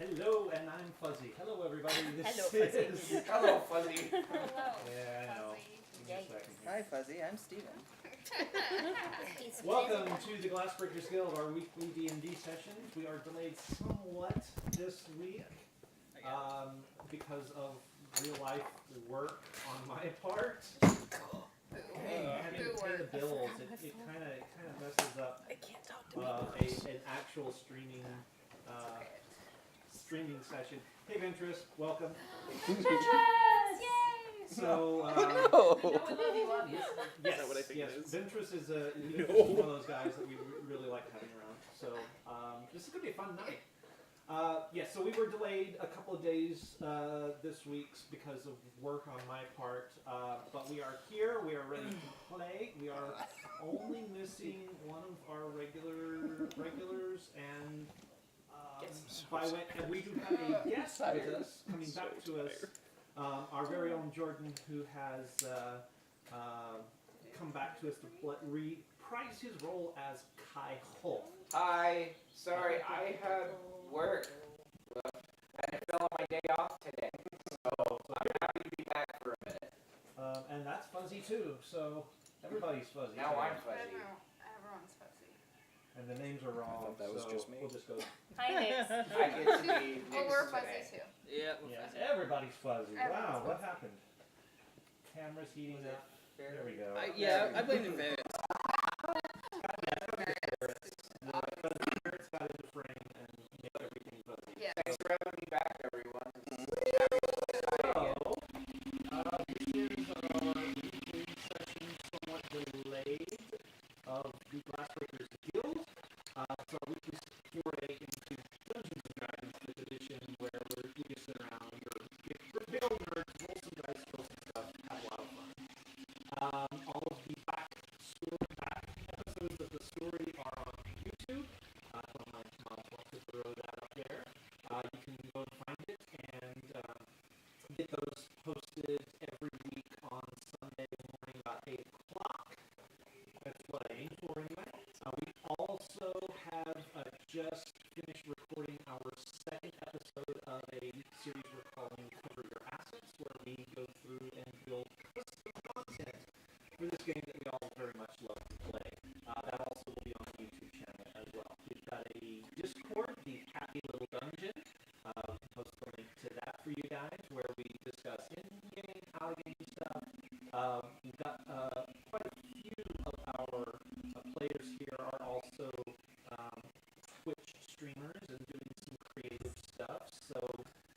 Hello, and I'm Fuzzy. Hello, everybody. Hello, Fuzzy. Hello, Fuzzy. Hello. Yeah, I know. Give me a second here. Hi, Fuzzy. I'm Steven. Welcome to the Glassbreakers Guild, our weekly D&D sessions. We are delayed somewhat this week because of real-life work on my part. Having to pay the bills, it kind of messes up I can't talk to an actual streaming session. Hey, Ventress, welcome. Ventress! Yay! So, yes, Is that what I think yes. it is? Ventress is one of those guys that we really like having around. So, this is going to be a fun night. So we were delayed a couple of days this week because of work on my part, but we are here. We are ready to play. We are only missing one of our regulars, and we do have a guest with us coming back to us. Our very own Jordan, who has come back to us to reprise his role as Kai Chult. Hi, sorry, I had work, and it fell on my day off today, so I'm happy to be back for a minute. And that's Fuzzy too, so everybody's Fuzzy. Now today. I'm fuzzy. Everyone's fuzzy. And the names are wrong, I thought that was so just me. we'll just go. Hi, Nix. I get to be Well, Nix we're today. fuzzy too. Yeah, Yes, everybody's Fuzzy. Wow, Everyone's what fuzzy. happened? Camera's heating up. There we go. I blame the ferrets. Ferrets got in the frame and made everything fuzzy. Yeah. Thanks for having me back, everyone. This is our weekly session, somewhat delayed, of the Glassbreakers Guild. It's our weekly foray into Dungeons and Dragons 5th edition, where we just sit around, we're big old nerds, roll some dice, roll some stuff, have a lot of fun. All of the back episodes of the story are on YouTube. Don't mind to throw that up there. You can go and find it and get those posted every week on Sunday morning about 8 o'clock. That's what I aim for anyway. We also have just finished recording our second episode of a series we're calling Cover Your Assets, where we go through and build custom content for this game that we all very much love to play. That also will be on the YouTube channel as well. We've got a Discord, the Happy Little Dungeon. Post a link to that for you guys, where we discuss in-game, out-game stuff. We've got quite a few of our players here are also Twitch streamers and doing some creative stuff. So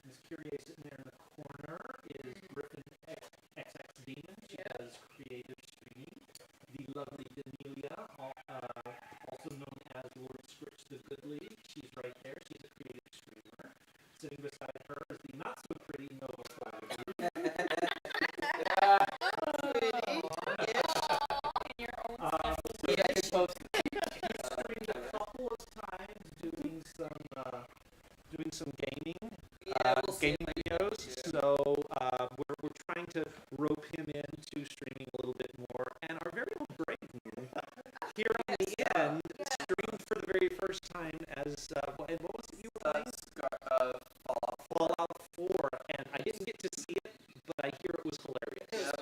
Miss Curie sitting there in the corner is Griffin XX Demon. She does creative streaming. The lovely Danelia, also known as Lord Scripts the Goodly. She's right there. She's a creative streamer. Sitting beside her is the not so pretty Nova Flower. Streamed a couple of times doing some gaming gaming videos. So we're trying to rope him into streaming a little bit more. And our very own Brayden here on the end streamed for the very first time as and what was it you were playing? Fallout 4, and I didn't get to see it, but I hear it was hilarious.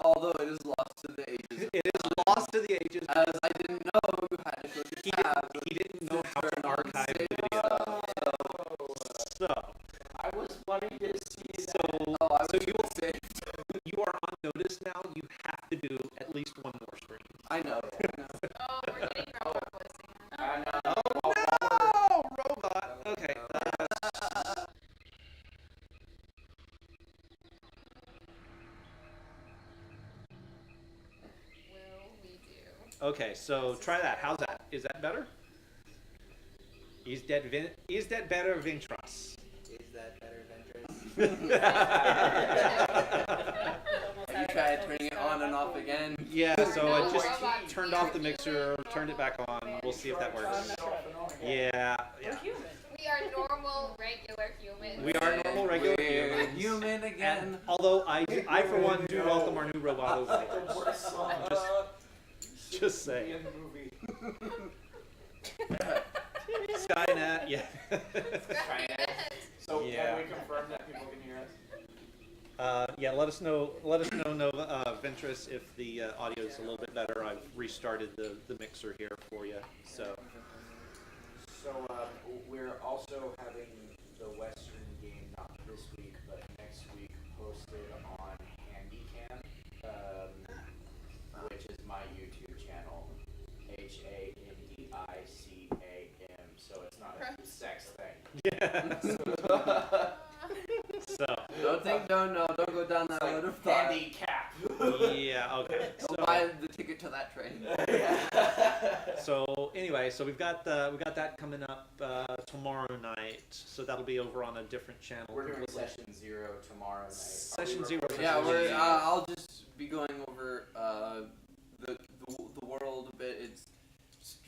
Although it is lost to the ages. It is lost to the ages. As I didn't know you had to go to tabs. He didn't know how to archive Save. video. So I was wanting to see that. Oh, I So was say. you are on notice now. You have to do at least one more stream. I know. Oh, we're getting robot voicing. I know. Oh no, robot. Okay. Will we do? Okay. So try that. How's that? Is that better? Is that better, Vintras? Is that better, Ventress? Have you tried turning it on and off again? Yeah. So I No, just robot turned off the mixer, turned it back on. We'll see if that works. Yeah. We're human. We are normal, regular humans. We are normal, regular We're humans. human again. And although I for one do welcome our new robot over. Just saying. Skynet, yeah. Skynet. So Yeah. can we confirm that people can hear us? Yeah, let us know, Nova Ventress, if the audio is a little bit better. I've restarted the mixer here for you. So, We're also having the Western game not this week, but next week posted on Handycam, which is my YouTube channel, HANDICAM. So it's not a sex thing. yeah. So, Don't go down that road of thought. Handicap. yeah, okay. Don't So, buy the ticket to that train. so anyway, so we got that coming up tomorrow night. So that'll be over on a different channel. We're doing completely. session 0 tomorrow night. Session 0. Yeah, I'll just be going over the world a bit. It's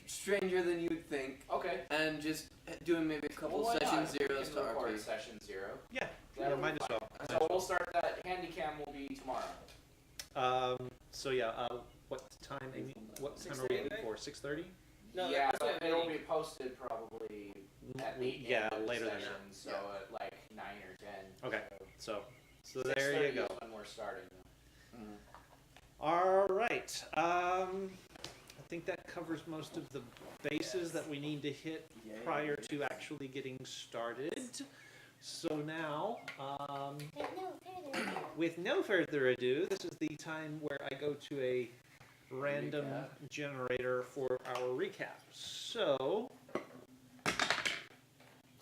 stranger than you'd think, Okay. and just doing maybe a couple Well, why session not? zeros We to can record RP. session 0. Yeah, That'll might be as fine. well. So we'll start that. Handycam will be tomorrow. So yeah, what time? Amy? What time are we 6:30, aiming right? for? 6:30? No, yeah, that's but what it'll I be posted probably at the Yeah, end of the later than session, that. so at like 9 or 10. Okay. So 6:30 there you go. is when we're starting. All right. I think that covers most of the bases that we need to hit prior to actually getting started. So now, with no further ado, this is the time where I go to a random generator for our recap. So,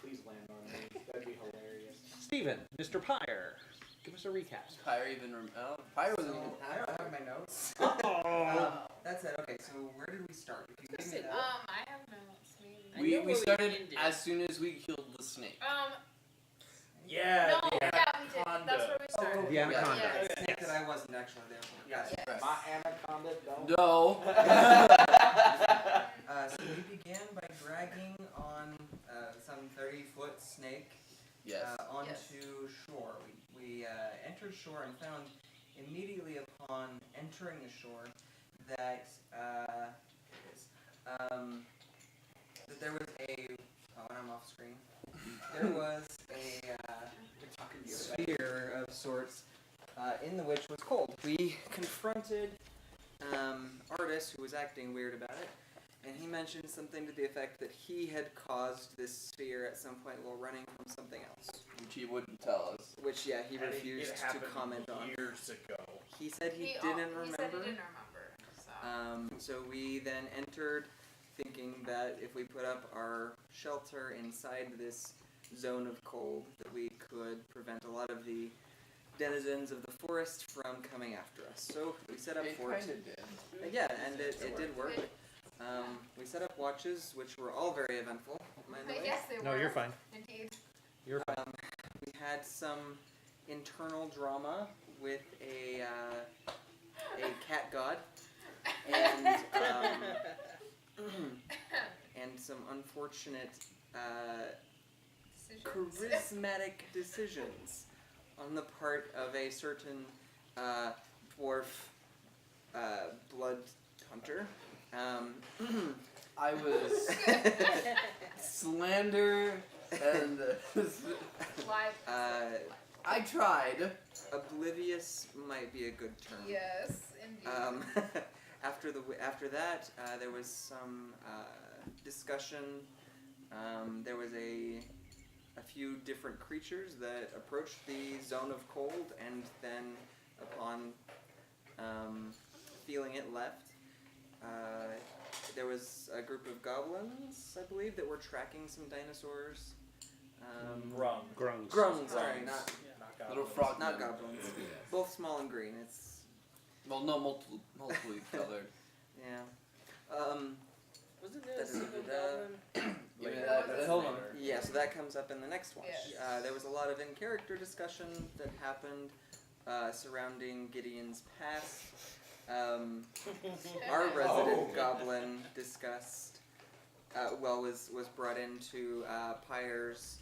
Please land on me. That'd be hilarious. Steven, Mr. Pyre, give us a recap. Pyre Pyre wasn't even. I don't have my notes. Oh. That's it. Okay, so where did we start? If you give me that. I have notes. Maybe. I know We where we started ended. as soon as we killed the snake. Yeah. No, yeah, we did. That's where we started. The anaconda. Yeah. Snake that I wasn't actually there for. Got it. Yes. My anaconda don't. No. So we began by dragging on some 30-foot snake Yes. onto shore. We entered shore and found immediately upon entering the shore that that there was a and I'm off screen. There was a sphere of sorts in the which was cold. We confronted Artis, who was acting weird about it, and he mentioned something to the effect that he had caused this sphere at some point while running from something else. Which he wouldn't tell us. Which, yeah, he refused to comment on. years ago. He said he didn't He said remember. he didn't remember. So. So we then entered thinking that if we put up our shelter inside this zone of cold, that we could prevent a lot of the denizens of the forest from coming after us. So we set up It forts. kind of did. Yeah, and it did work. We set up watches, which were all very eventful. By the But way. yes, they No, were. you're fine. Indeed. You're fine. We had some internal drama with a cat god, and and some unfortunate Decisions. charismatic decisions on the part of a certain dwarf blood hunter. I was slander and Live. I tried. Oblivious might be a good term. Yes, indeed. After that, there was some discussion. There was a few different creatures that approached the zone of cold, and then upon feeling it left. There was a group of goblins, I believe, that were tracking some dinosaurs. Grungs. Grungs, sorry, not Little frog. not goblins. Both small and green. It's Well, no, multiple colored. yeah. Wasn't there a Da-da-da-da. single goblin? Yeah, hold on. Yeah, so that comes up in the next one. Yes. There was a lot of in-character discussion that happened surrounding Gideon's past. Our resident goblin discussed, was brought into Pyre's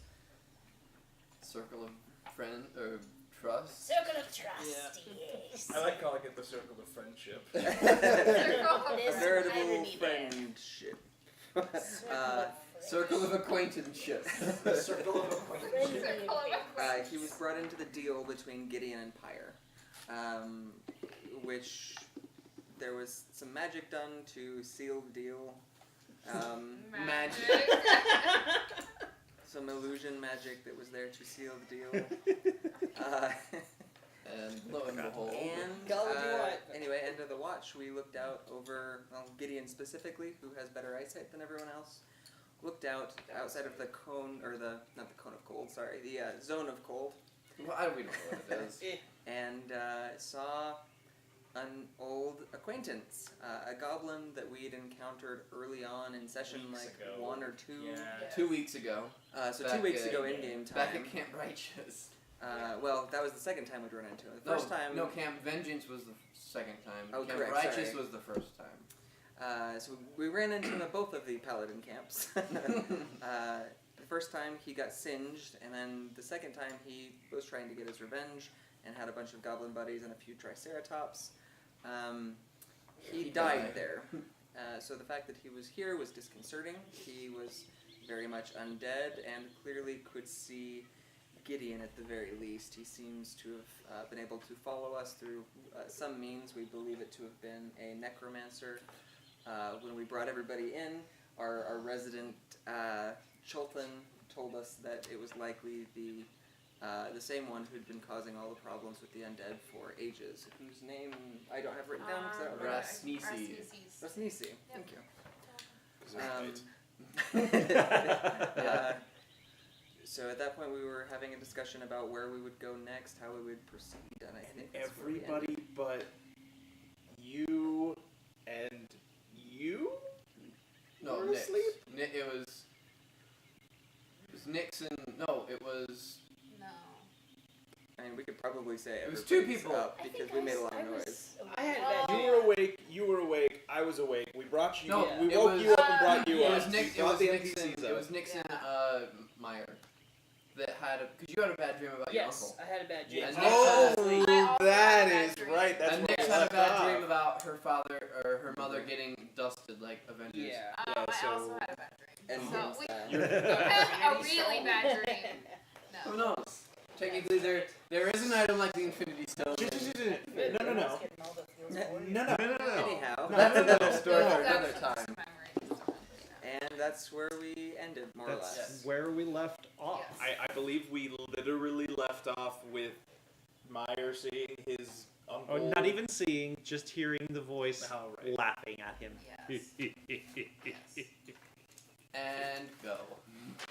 Circle of friend or trust. Circle of trust, yes. I like calling it the circle of friendship. a There's some veritable irony there. friendship. Circle of Circle of acquaintanceship. Circle of acquaintances. He was brought into the deal between Gideon and Pyre, which there was some magic done to seal the deal. Magic. Some illusion magic that was there to seal the deal. And lo and behold. And Call it what? anyway, end of the watch, we looked out over Gideon specifically, who has better eyesight than everyone else. Looked out outside of the cone, or not the cone of cold, sorry, the zone of cold, Well, we don't know what it is. and saw an old acquaintance, a goblin that we'd encountered early on in session, Weeks like ago. 1 or 2. Yeah. 2 weeks ago. So Back 2 weeks at- ago in game time. Back at Camp Righteous. Well, that was the second time we'd run into him. The first time. No, Camp Vengeance was the second time. Oh, Camp correct, Righteous sorry. was the first time. So we ran into him at both of the paladin camps. The first time he got singed, and then the second time he was trying to get his revenge and had a bunch of goblin buddies and a few triceratops. He died there. So the fact that he was here was disconcerting. He was very much undead and clearly could see Gideon at the very least. He seems to have been able to follow us through some means. We believe it to have been a necromancer. When we brought everybody in, our resident Chulton told us that it was likely the same one who'd been causing all the problems with the undead for ages, whose name I don't have written down because I don't remember. Rasnisi. Rasnisi. Thank you. So at that point we were having a discussion about where we would go next, how we would proceed, and I think that's where we Everybody ended. but you and you No, were Nix. asleep? It was Nixon. No, it was. No. I mean, we could probably say It was two everybody's people. up because we made a lot of noise. I had that. You were awake. You were awake. I was awake. We brought you. No, we it woke was- you up and brought you It up. was Nick. We It brought was the Nixon. NPCs It up. was Nixon. Yeah. Meyer. That had a. Cause you had a bad dream about your Yes, uncle. I had a bad dream. And I Nick fell Oh, asleep. I also that had a is bad dream. right. That's And what Nix we had a left bad off. dream about her father or her mother getting dusted like Avengers. Yeah. I so- also had a bad dream. And So games we style. a really bad dream. Who No. knows? Technically, there is an item like the Infinity Stone. No. No. Anyhow, That's another story for That's another just time. memory. and that's where we ended, more or That's less. where we left off. Yes. I believe we literally left off with Meyer seeing his uncle. Oh, not even seeing, just hearing the voice Oh, right. laughing at him. Yes. And go.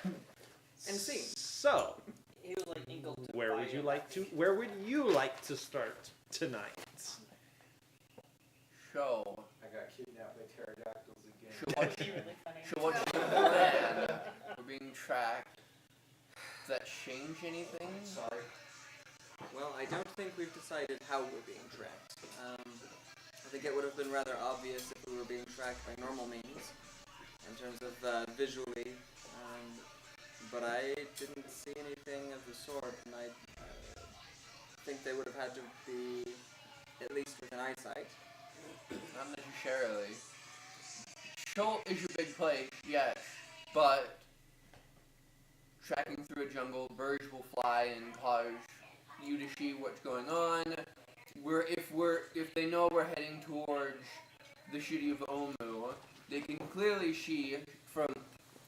And scene. So, He was like Inkle to where would you like to? Where would you like to start tonight? Show. I got kidnapped by pterodactyls again. Show what That'd be really funny. Show what you plan. We're being tracked. Does that change anything? Sorry. Well, I don't think we've decided how we're being tracked. I think it would have been rather obvious if we were being tracked by normal means, in terms of visually, but I didn't see anything of the sort, and I think they would have had to be at least within eyesight. Not necessarily. Chult is your big play, yes, but tracking through a jungle, birds will fly and cause you to see what's going on. If they know we're heading towards the city of Omu, they can clearly see from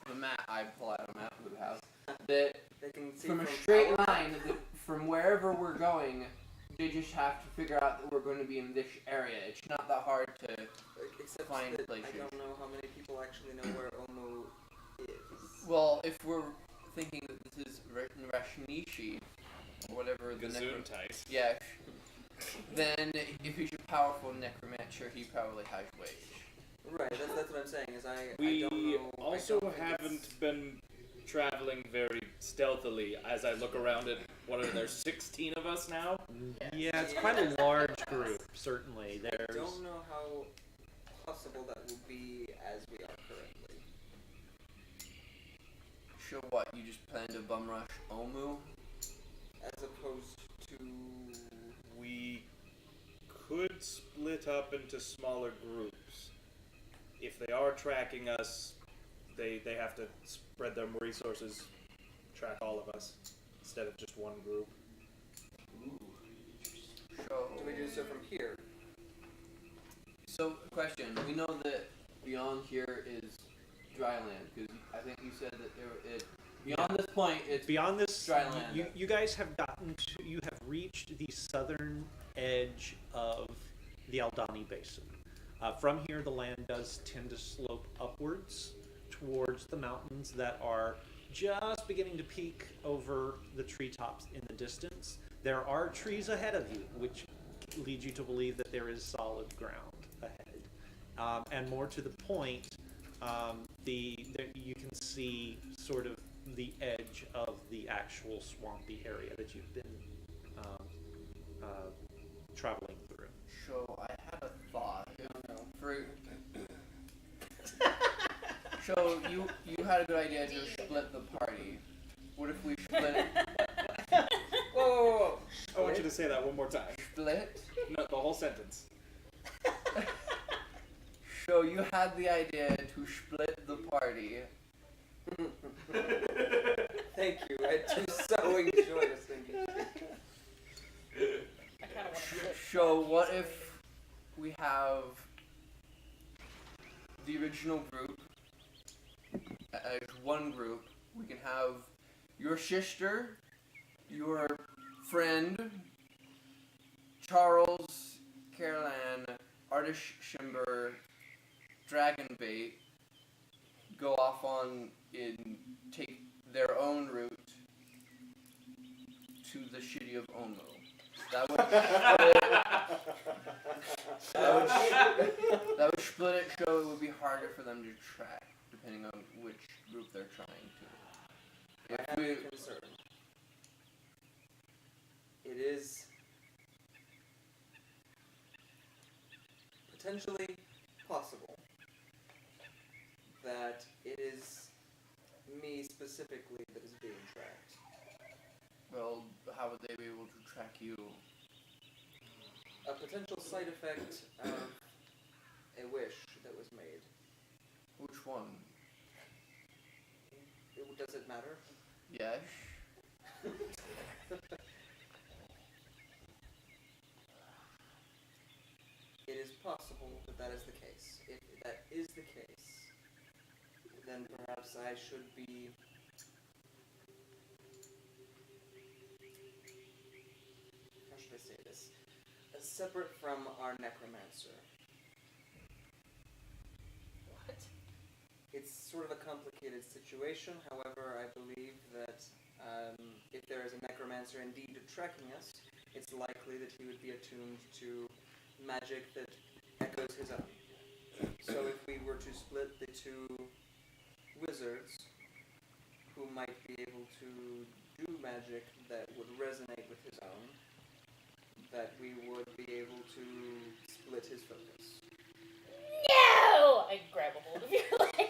the map. I pull out a map of the house that They can see from a from straight our- line that from wherever we're going, they just have to figure out that we're going to be in this area. It's not that hard to. Except find that places. I don't know how many people actually know where Omu is. Well, if we're thinking that this is Rashnishi, or whatever the Gesundheit. yeah, then if he's a powerful necromancer, he probably has wage. Right, that's what I'm saying, is I We don't know. I also don't think haven't it's- been traveling very stealthily as I look around at, what are there, 16 of us now? Yeah, it's quite a large group, certainly. I There's don't know how possible that will be as we are currently. So what, you just plan to bum rush Omu? As opposed to... We could split up into smaller groups. If they are tracking us, they have to spread their resources, track all of us instead of just one group. So, Do we do so from here? so question. We know that beyond here is dry land, because I think you said that beyond this point, it's Beyond this, dry land. you guys have you have reached the southern edge of the Aldani Basin. From here, the land does tend to slope upwards towards the mountains that are just beginning to peak over the treetops in the distance. There are trees ahead of you, which leads you to believe that there is solid ground ahead. And more to the point, you can see sort of the edge of the actual swampy area that you've been traveling through. So I had a thought. So you had a good idea to split the party. What if we split? Whoa! I want you to say that one more time. Split? No, the whole sentence. So you had the idea to split the party. Thank you. I do so enjoy this thing. I kind of want to flip. So what if we have the original group as one group? We can have your sister, your friend, Charles, Caroline, Artish Shimber, Dragonbait, go off take their own route to the city of Ono. That would split it so it would be harder for them to track, depending on which group they're trying to. I have a concern. It is potentially possible that it is me specifically that is being tracked. Well, how would they be able to track you? A potential side effect of a wish that was made. Which one? Does it matter? Yes. It is possible that that is the case. If that is the case, then perhaps I should be how should I say this? Separate from our necromancer. What? It's sort of a complicated situation. However, I believe that if there is a necromancer indeed tracking us, it's likely that he would be attuned to magic that echoes his own. So if we were to split the two wizards who might be able to do magic that would resonate with his own, that we would be able to split his focus. No! I grab a hold of your leg.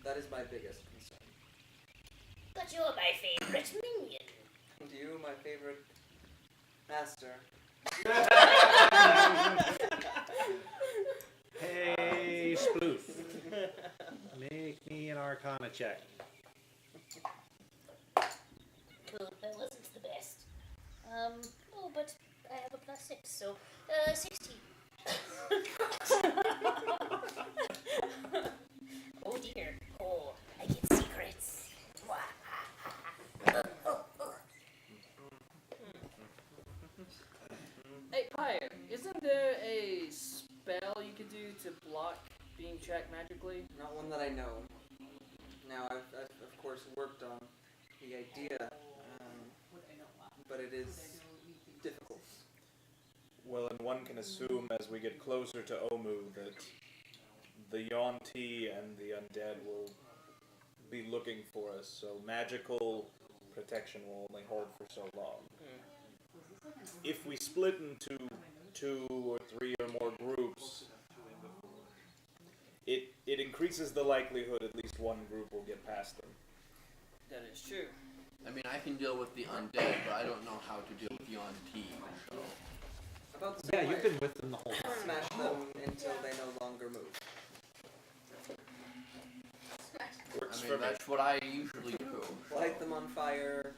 That is my biggest concern. But you're my favorite minion. And you, my favorite master. Hey, Sploof. Make me an Arcana check. Cool, that wasn't the best. Oh, but I have a +6, so, 16. Oh dear. Oh, I get secrets. Hey, Pyre, isn't there a spell you could do to block being tracked magically? Not one that I know. Now, I've of course worked on the idea, but it is difficult. Well, and one can assume as we get closer to Omu that the Yuan-Ti and the undead will be looking for us, so magical protection will only hold for so long. If we split into 2 or 3 or more groups, it increases the likelihood at least one group will get past them. That is true. I mean, I can deal with the undead, but I don't know how to deal with the Yuan-Ti. So. About the Yeah, same you've way. been with them the whole time. Smash them until they no longer move. Works I for mean, me. that's what I usually do. Light them on fire,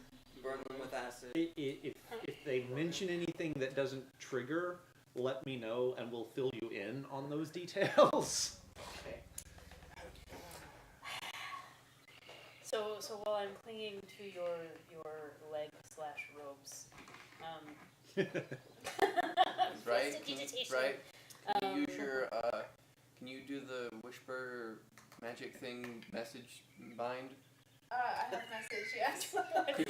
burn them with acid. If they mention anything that doesn't trigger, let me know and we'll fill you in on those details. So while I'm clinging to your leg/robes, Right? Prestidigitation. Right? Can you Um, use your, can you do the whisper magic thing message bind? I have a message, yes. Could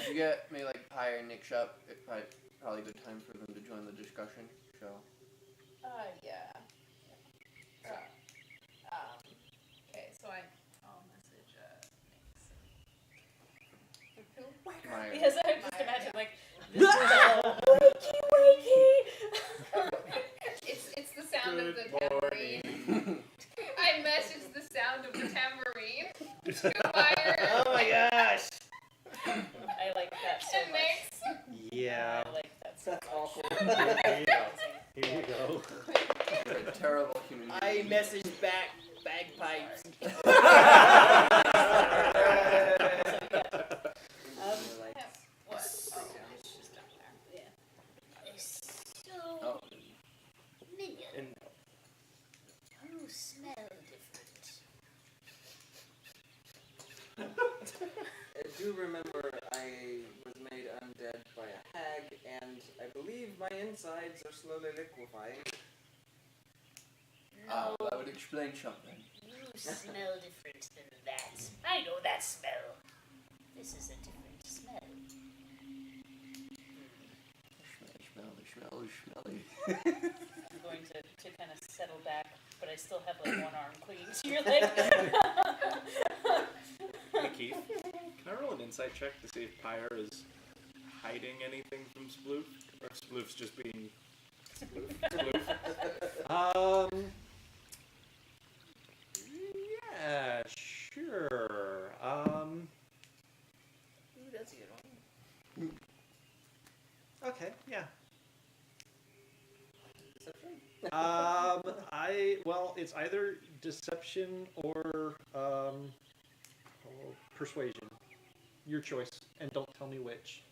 you get maybe like Pyre and Nick Shup? It's probably a good time for them to join the discussion. So. Yeah. Okay, so I'll message, Myra. Yes, I just Myra, imagine yeah. like this is wakey. It's the sound of the Good tambourine. I messaged the sound of the tambourine to Myra Oh my gosh! I like that so and much. Mix. Yeah. I like that so That's much. awful. Here you go. Here you go. You're a terrible human being. I messaged back bagpipes. Like, What? So, Oh. Minion, And you smell different. I do remember I was made undead by a hag, and I believe my insides are slowly liquefying. No, That would explain something. you smell different than that. I know that smell. This is a different smell. Smelly. I'm going to kind of settle back, but I still have like one arm clinging to your leg. hey Keith, can I roll an insight check to see if Pyre is hiding anything from Sploof? Or if Sploof's just being Sploof? Yeah, sure. Ooh, that's a good one. Okay, yeah. Deception? Well, it's either deception or persuasion. Your choice, and don't tell me which.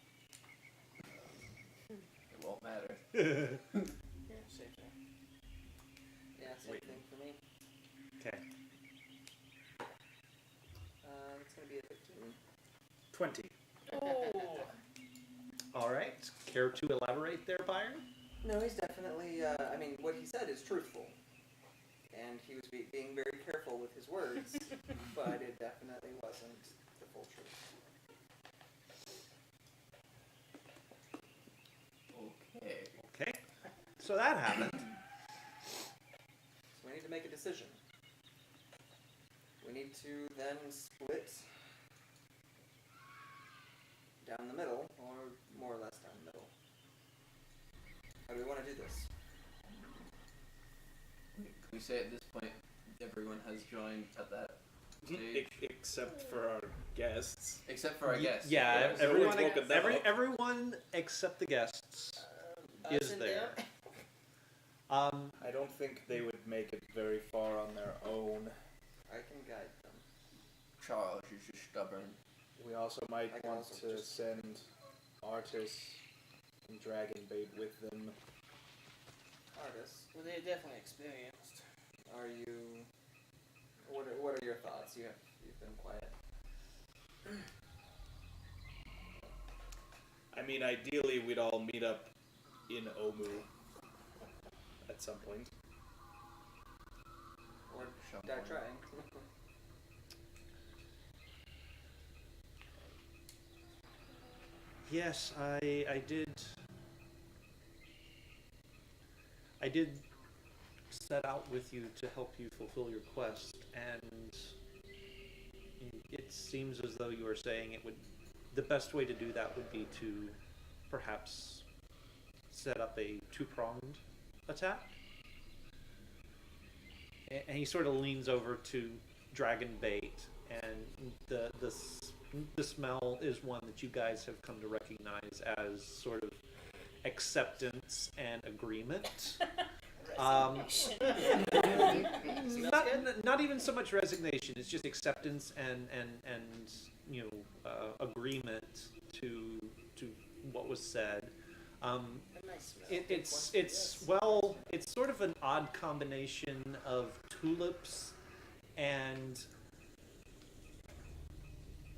It won't matter. Yeah, same thing. Yeah, same thing for me. Okay. It's gonna be a 15. 20. Oh. All right. Care to elaborate there, Byron? No, he's definitely, I mean, what he said is truthful. And he was being very careful with his words, but it definitely wasn't the full truth. Okay. Okay. So that happened. So we need to make a decision. We need to then split down the middle, or more or less down the middle. How do we want to do this? Can we say at this point everyone has joined at that stage? Except for our guests. Except for our guests. Yeah, So everyone, we've woken them up. everyone except the guests Us is and there. them. I don't think they would make it very far on their own. I can guide them. Charles is just stubborn. We also might I can want also to just- send Artis and Dragonbait with them. Artis, Well, they're definitely experienced. are you? What are your thoughts? You've been quiet. I mean, ideally, we'd all meet up in Omu at some point. Or Some die point. trying. Yes, I did set out with you to help you fulfill your quest, and it seems as though you are saying the best way to do that would be to perhaps set up a two-pronged attack. And he sort of leans over to Dragonbait, and the smell is one that you guys have come to recognize as sort of acceptance and agreement. Resignation. Not even so much resignation. It's just acceptance and agreement to what was said. A nice smell. It's sort of an odd combination of tulips and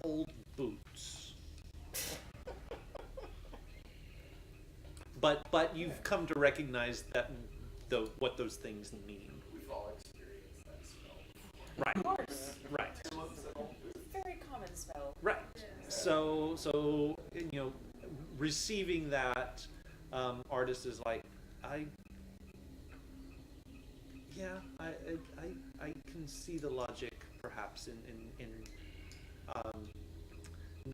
old boots. But you've come to recognize what those things mean. We've all experienced that smell. Right. Of course. Right. Very common smell. Right. So receiving that, artist is like, I can see the logic perhaps in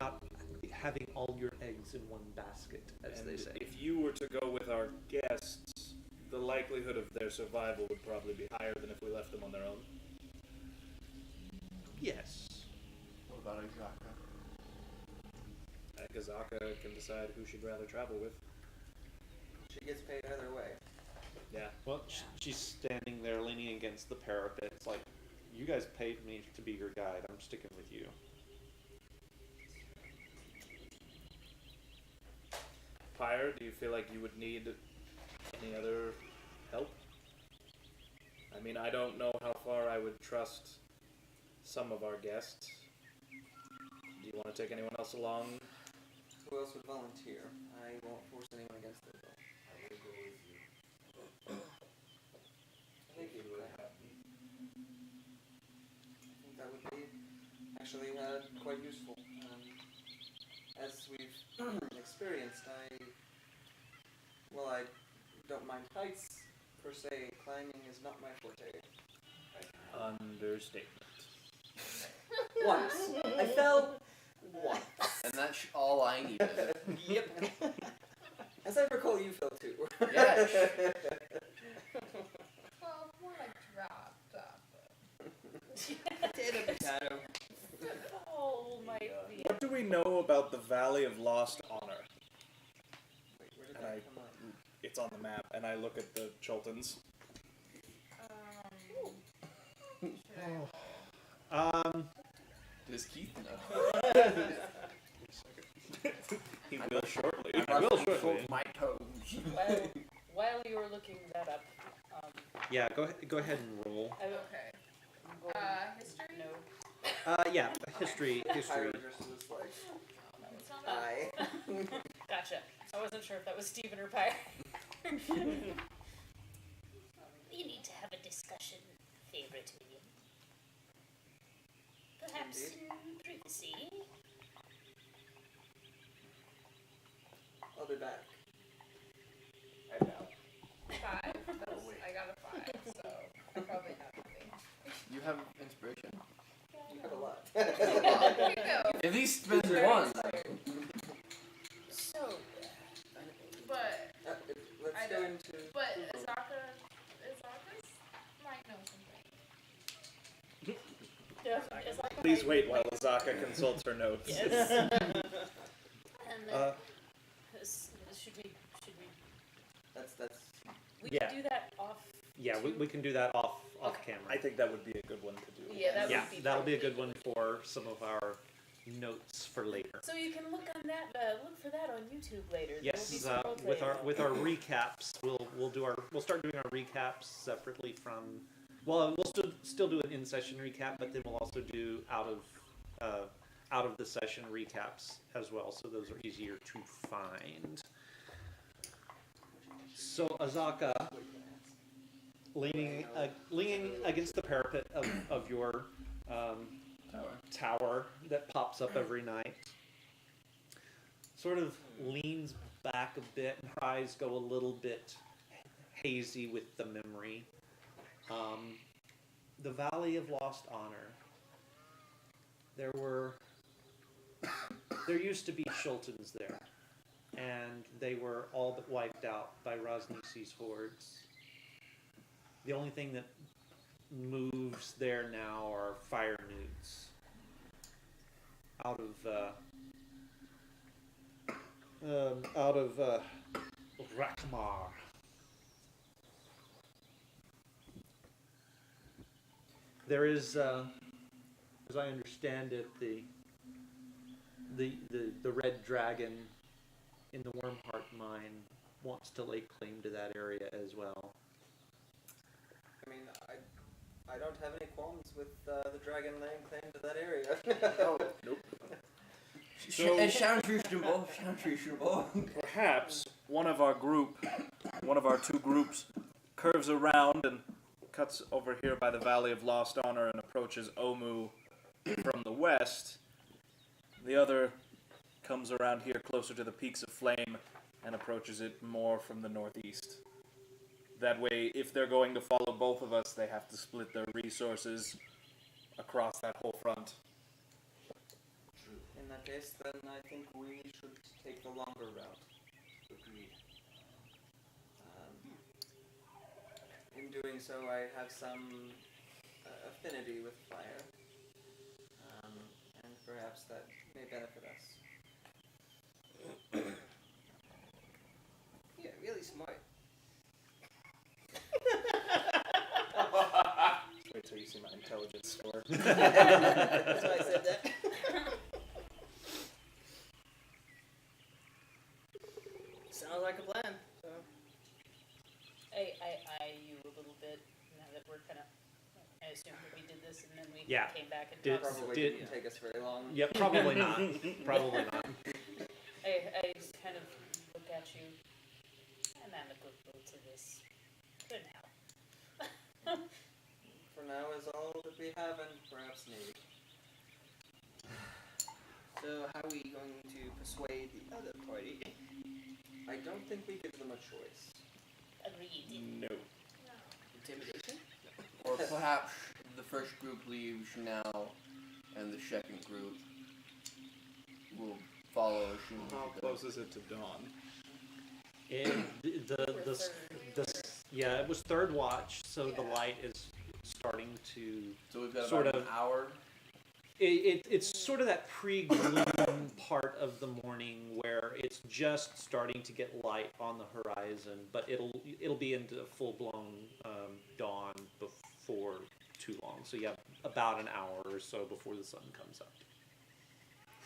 not having all your eggs in one basket, as they say. If you were to go with our guests, the likelihood of their survival would probably be higher than if we left them on their own. Yes. What about Ajaka? I think Azaka can decide who she'd rather travel with. She gets paid either way. Yeah. Well, she's standing there leaning against the parapet. It's like, you guys paid me to be your guide. I'm sticking with you. Pyre, do you feel like you would need any other help? I mean, I don't know how far I would trust some of our guests. Do you want to take anyone else along? Who else would volunteer? I won't force anyone against their will. I will go with you. Thank you. I think that would be actually quite useful. As we've experienced, I don't mind heights per se. Climbing is not my forte. Understatement. Once. I fell once. And that's all I needed. Yep. As I recall, you fell too. Yes. Well, more like dropped off. Potato. Oh, might be. What do we know about the Valley of Lost Honor? Wait, where did And that come up? It's on the map, and I look at the Chultans. Does Keith know? He will shortly. I will shortly. My toes. While you were looking that up, Yeah, go ahead and roll. Okay. I'm going History? no. Yeah, history. Just was like, It's not I. Gotcha. I wasn't sure if that was Steven or Pyre. You need to have a discussion, favorite William. Perhaps in privacy. I'll be back. I know. 5. I got a 5, so I probably have nothing. You have inspiration? You have a lot. Here we go. At least spend one. So, But Let's go into. Azaka's might know something. Yeah, Please wait while Azaka consults her notes. Yes. Should we? That's. We Yeah. can do that off. Yeah, we can do that off Okay. camera. I think that would be a good one to do. Yeah, that Yeah, would be. that'll be a good one for some of our notes for later. So you can look on that. Look for that on YouTube later. There Yes, will be some with roleplay our recaps, we'll start doing our recaps separately from. Well, we'll still do an in-session recap, but then we'll also do out of the session recaps as well. So those are easier to find. So Azaka, leaning against the parapet of your tower that pops up every night, sort of leans back a bit, and her eyes go a little bit hazy with the memory. The Valley of Lost Honor. There used to be Chultans there, and they were all but wiped out by Rosnisi's hordes. The only thing that moves there now are fire newts. Rakmar. There is, as I understand it, the red dragon in the Wormheart mine wants to lay claim to that area as well. I mean, I don't have any qualms with the dragon laying claim to that area. Nope. It sounds reasonable. Sounds reasonable. Perhaps one of our two groups, curves around and cuts over here by the Valley of Lost Honor and approaches Omu from the west. The other comes around here closer to the Peaks of Flame and approaches it more from the northeast. That way, if they're going to follow both of us, they have to split their resources across that whole front. In that case, then I think we should take the longer route. Agreed. In doing so, I have some affinity with fire, and perhaps that may benefit us. Yeah, really smart. Just wait till you see my intelligence score. That's why I said that. Sounds like a plan. So. I eye you a little bit now that we're kind of. I assume that we did this and then we Yeah. came back and Did- talked. Probably did- didn't take us very long. Yeah, probably not. Probably not. I just kind of look at you, and I'm a good boat to this. For now. For now is all that we have and perhaps need. So how are we going to persuade the other party? I don't think we give them a choice. Agreed. No. Intimidation? Or perhaps the first group leaves now, and the second group will follow as soon as How it close is it to dawn? And yeah, it was third watch, so the light is starting to. So we've got sort about of- an hour. It's sort of that pre-gloom part of the morning where it's just starting to get light on the horizon, but it'll be into full-blown dawn before too long. So you have about an hour or so before the sun comes up.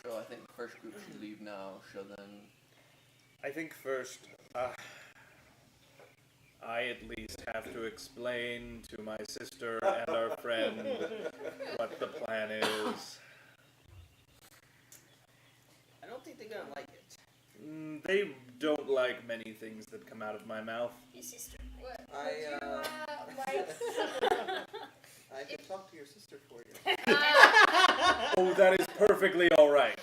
So I think the first group should leave now. So then, I think first, I at least have to explain to my sister and our friend what the plan is. I don't think they're gonna like it. They don't like many things that come out of my mouth. Your sister. What? I Like, I could talk to your sister for you. Oh, that is perfectly all right.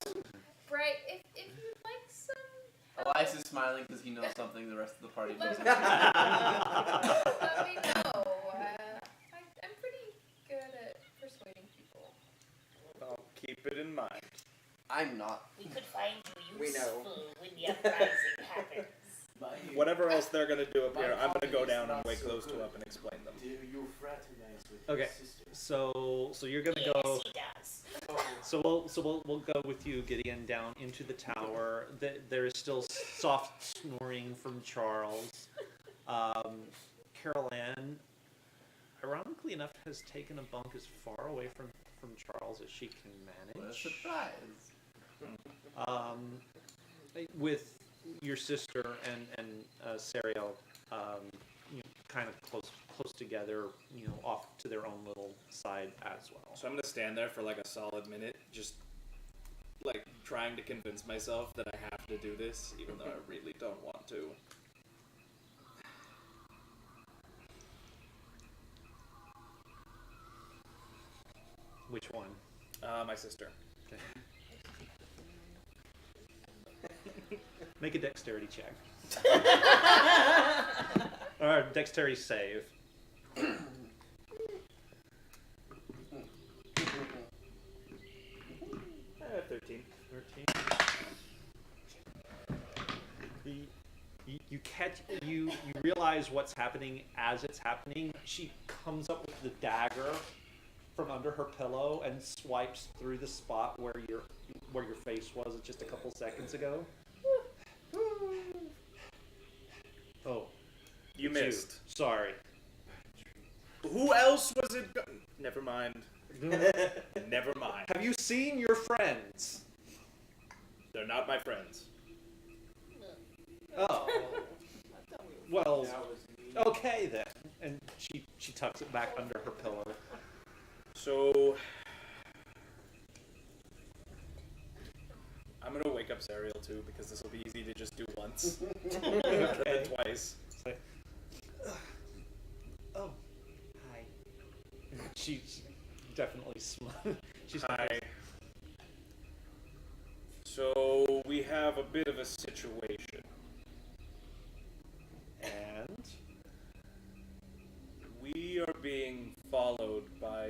Bright, if you'd like some Elias is smiling because he knows something the rest of the party Let doesn't. me know. I'm pretty good at persuading people. I'll keep it in mind. I'm not. We could find you We know. useful when the uprising happens. Whatever else they're gonna do up here, I'm gonna go down and wait close to up and explain them. Do you fraternize with Okay. your sister? So you're gonna Yes, go. he does. So we'll go with you, Gideon, down into the tower. There is still soft snoring from Charles. Carol Ann, ironically enough, has taken a bunk as far away from Charles as she can What a manage. surprise. With your sister and Sariel, kind of close together, off to their own little side as well. So I'm gonna stand there for like a solid minute, just like trying to convince myself that I have to do this, even though I really don't want to. Which one? My sister. Okay. Make a dexterity check. Or dexterity save. 13. 13. You realize what's happening as it's happening. She comes up with the dagger from under her pillow and swipes through the spot where your face was just a couple seconds ago. You missed. Sorry. Who else was it? Never mind. Never mind. Have you seen your friends? They're not my friends. Oh. Well, okay then. And she tucks it back under her pillow. So I'm gonna wake up Zariel too because this will be easy to just do once, rather than twice. It's like, oh, hi. She's definitely she's Hi. So we have a bit of a situation. And We are being followed by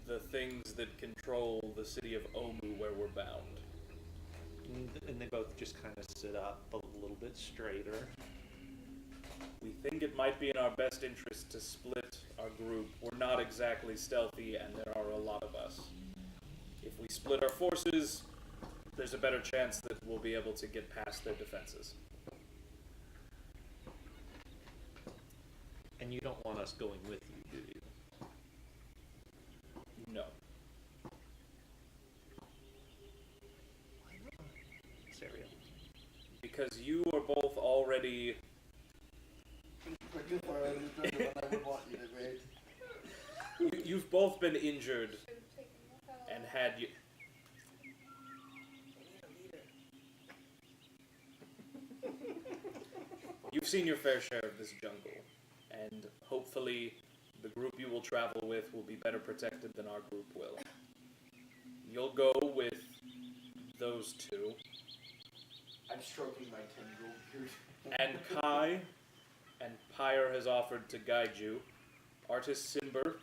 the things that control the city of Omu where we're bound. and they both just kind of sit up a little bit straighter. We think it might be in our best interest to split our group. We're not exactly stealthy, and there are a lot of us. If we split our forces, there's a better chance that we'll be able to get past their defenses. And you don't want us going with you, do you? No. Serial. Because you are both already... You've both been injured and had you... You've seen your fair share of this jungle, and hopefully the group you will travel with will be better protected than our group will. You'll go with those two. I'm stroking my tendril beard. And Kai and Pyre has offered to guide you. Artist Simber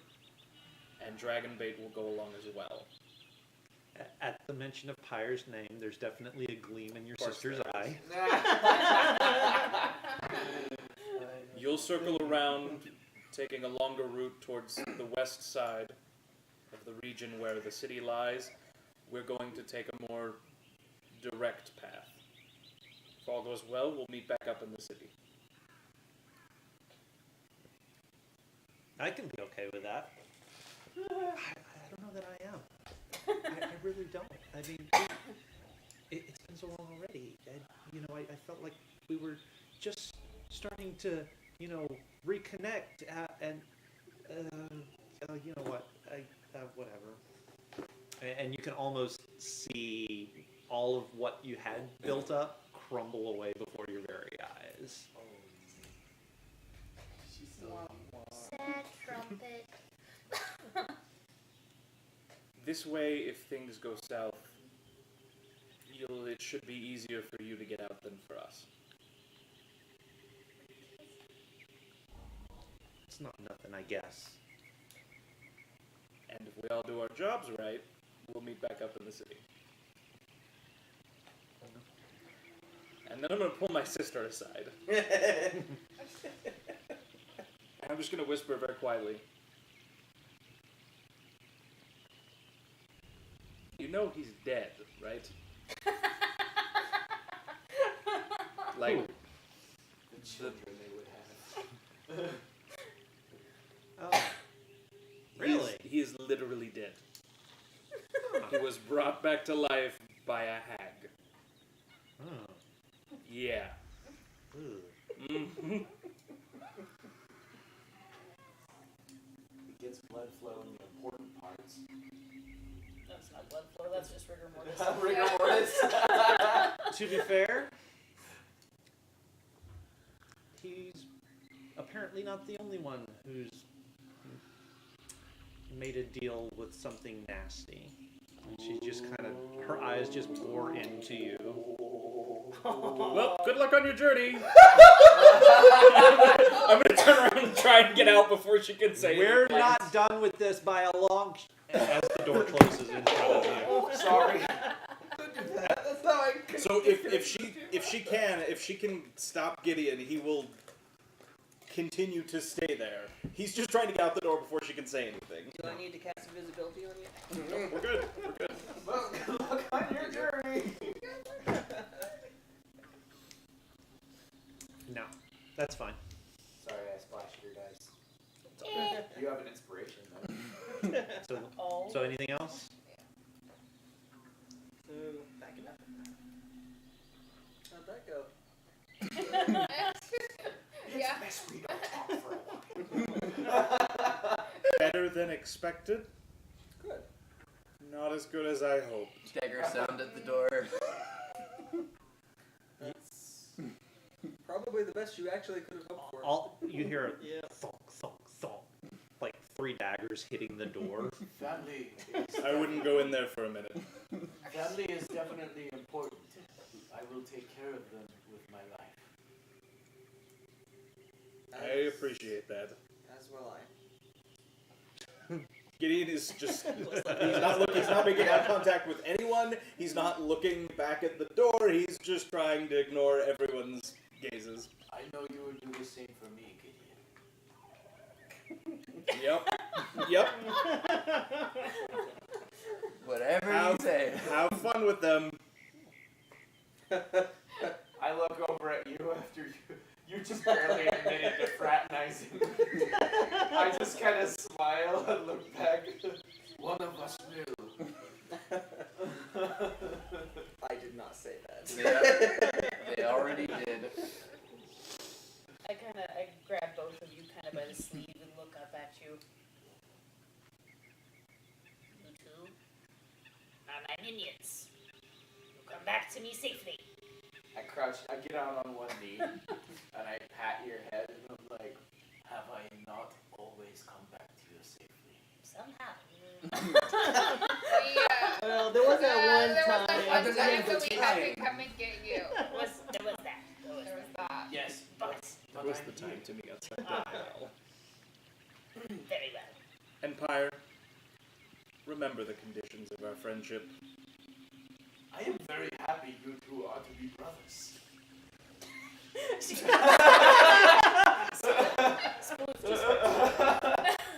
and Dragonbait will go along as well. At the mention of Pyre's name, there's definitely a gleam in your Of course sister's there is. eye. You'll circle around, taking a longer route towards the west side of the region where the city lies. We're going to take a more direct path. If all goes well, we'll meet back up in the city. I can be okay with that. I don't know that I am. I really don't. I mean, it's been so long already. And, I felt like we were just starting to, reconnect. And you know what? Whatever. And you can almost see all of what you had built up crumble away before your very eyes. Sad trumpet. This way, if things go south, it should be easier for you to get out than for us. It's not nothing, I guess. And if we all do our jobs right, we'll meet back up in the city. And then I'm going to pull my sister aside. And I'm just going to whisper very quietly. You know he's dead, right? Like, The children they would have. Oh. Really? He is literally dead. He was brought back to life by a hag. Oh. Yeah. Ooh. Mm-hmm. It gets blood flow in the important parts. That's not blood flow, that's just rigor mortis. Rigor mortis. To be fair, he's apparently not the only one who's made a deal with something nasty. And she just kind of, her eyes just bore into you. Well, good luck on your journey. I'm gonna turn around and try and get out before she can say We're anything. not done with this by a long... As the door closes in front of you. Sorry. Don't do that. That's how I. So if she can stop Gideon, he will continue to stay there. He's just trying to get out the door before she can say anything. Do I need to cast invisibility on you? No, we're good. We're good. Well, good luck on your journey. No, that's fine. Sorry, I splashed your dice. Eh. You have an inspiration then. So, Oh. so anything else? So, back it up. How'd that go? Yeah. Best we don't talk for a while. Better than expected. Good. Not as good as I hoped. Dagger sound at the door. That's probably the best you actually could have hoped for. All you hear a Yeah. thunk, thunk, thunk, like 3 daggers hitting the door. Family is I wouldn't go in there for a minute. family is definitely important. I will take care of them with my life. I appreciate that. As will I. Gideon is just he's not making eye contact with anyone. He's not looking back at the door. He's just trying to ignore everyone's gazes. I know you would do the same for me, Gideon. Yep. Yep. Whatever you say. Have fun with them. I look over at you after you just barely admitted to fraternizing. I just kind of smile and look back. One of us will. I did not say that. Yeah, they already did. I grab both of you kind of by the sleeve and look up at you. You two are my minions. You come back to me safely. I crouch, I get out on one knee, and I pat your head, and I'm like, Have I not always come back to you safely? Somehow. Well, there was that one There was time. that one time that we had to come and get you. There was that. There was that. Yes, But It was the time to meet outside the dial. very well. Empire, remember the conditions of our friendship. I am very happy you two are to be brothers.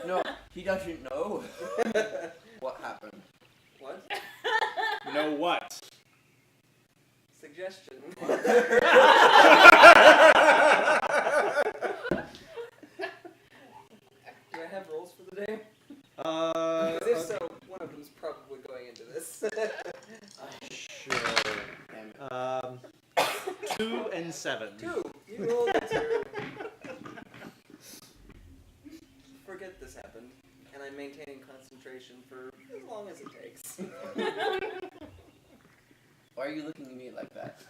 No, he doesn't know what happened. What? Know what? Suggestion. Do I have rolls for the day? Because if so, one of them's probably going into this. Sure. Damn it. 2 and 7. 2. You rolled a 2. Forget this happened, and I'm maintaining concentration for as long as it takes. Why are you looking at me like that?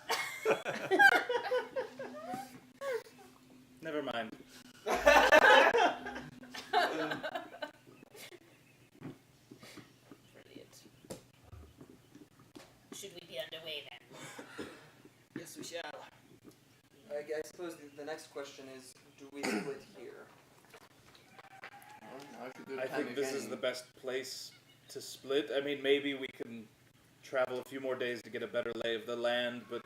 Never mind. Brilliant. Should we be underway then? Yes, we shall. I suppose the next question is, do we split here? Well, now's a good I time think this is again. the best place to split. I mean, maybe we can travel a few more days to get a better lay of the land, but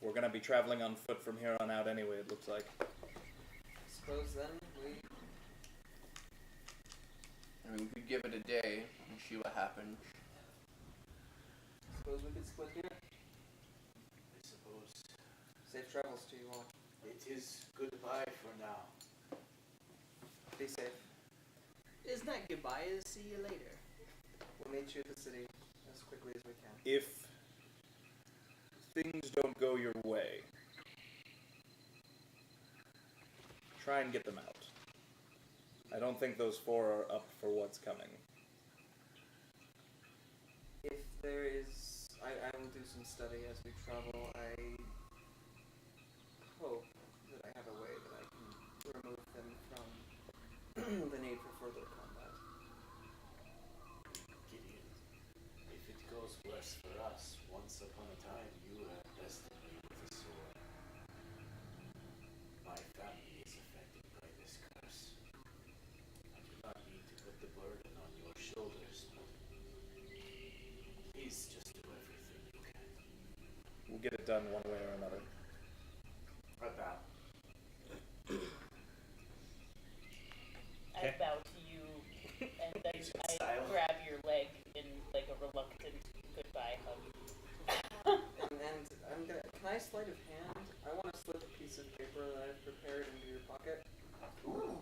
we're going to be traveling on foot from here on out anyway, it looks like. I suppose then we... I mean, we could give it a day and see what happens. Suppose we could split here. I suppose Safe travels to you all. it is goodbye for now. Be safe. Isn't that goodbye? See you later. We'll meet you at the city as quickly as we can. If things don't go your way, try and get them out. I don't think those 4 are up for what's coming. If there is... I will do some study as we travel. I hope that I have a way that I can remove them from the need for further combat. Gideon, if it goes worse for us, once upon a time you have bested me with a sword. My family is affected by this curse. I do not mean to put the burden on your shoulders, but please just do everything you can. We'll get it done one way or another. I bow. I bow to you, and I Style. grab your leg in like a reluctant goodbye hug. And I'm gonna... Can I sleight of hand? I want to slip a piece piece of paper that I've prepared into your pocket. Ooh.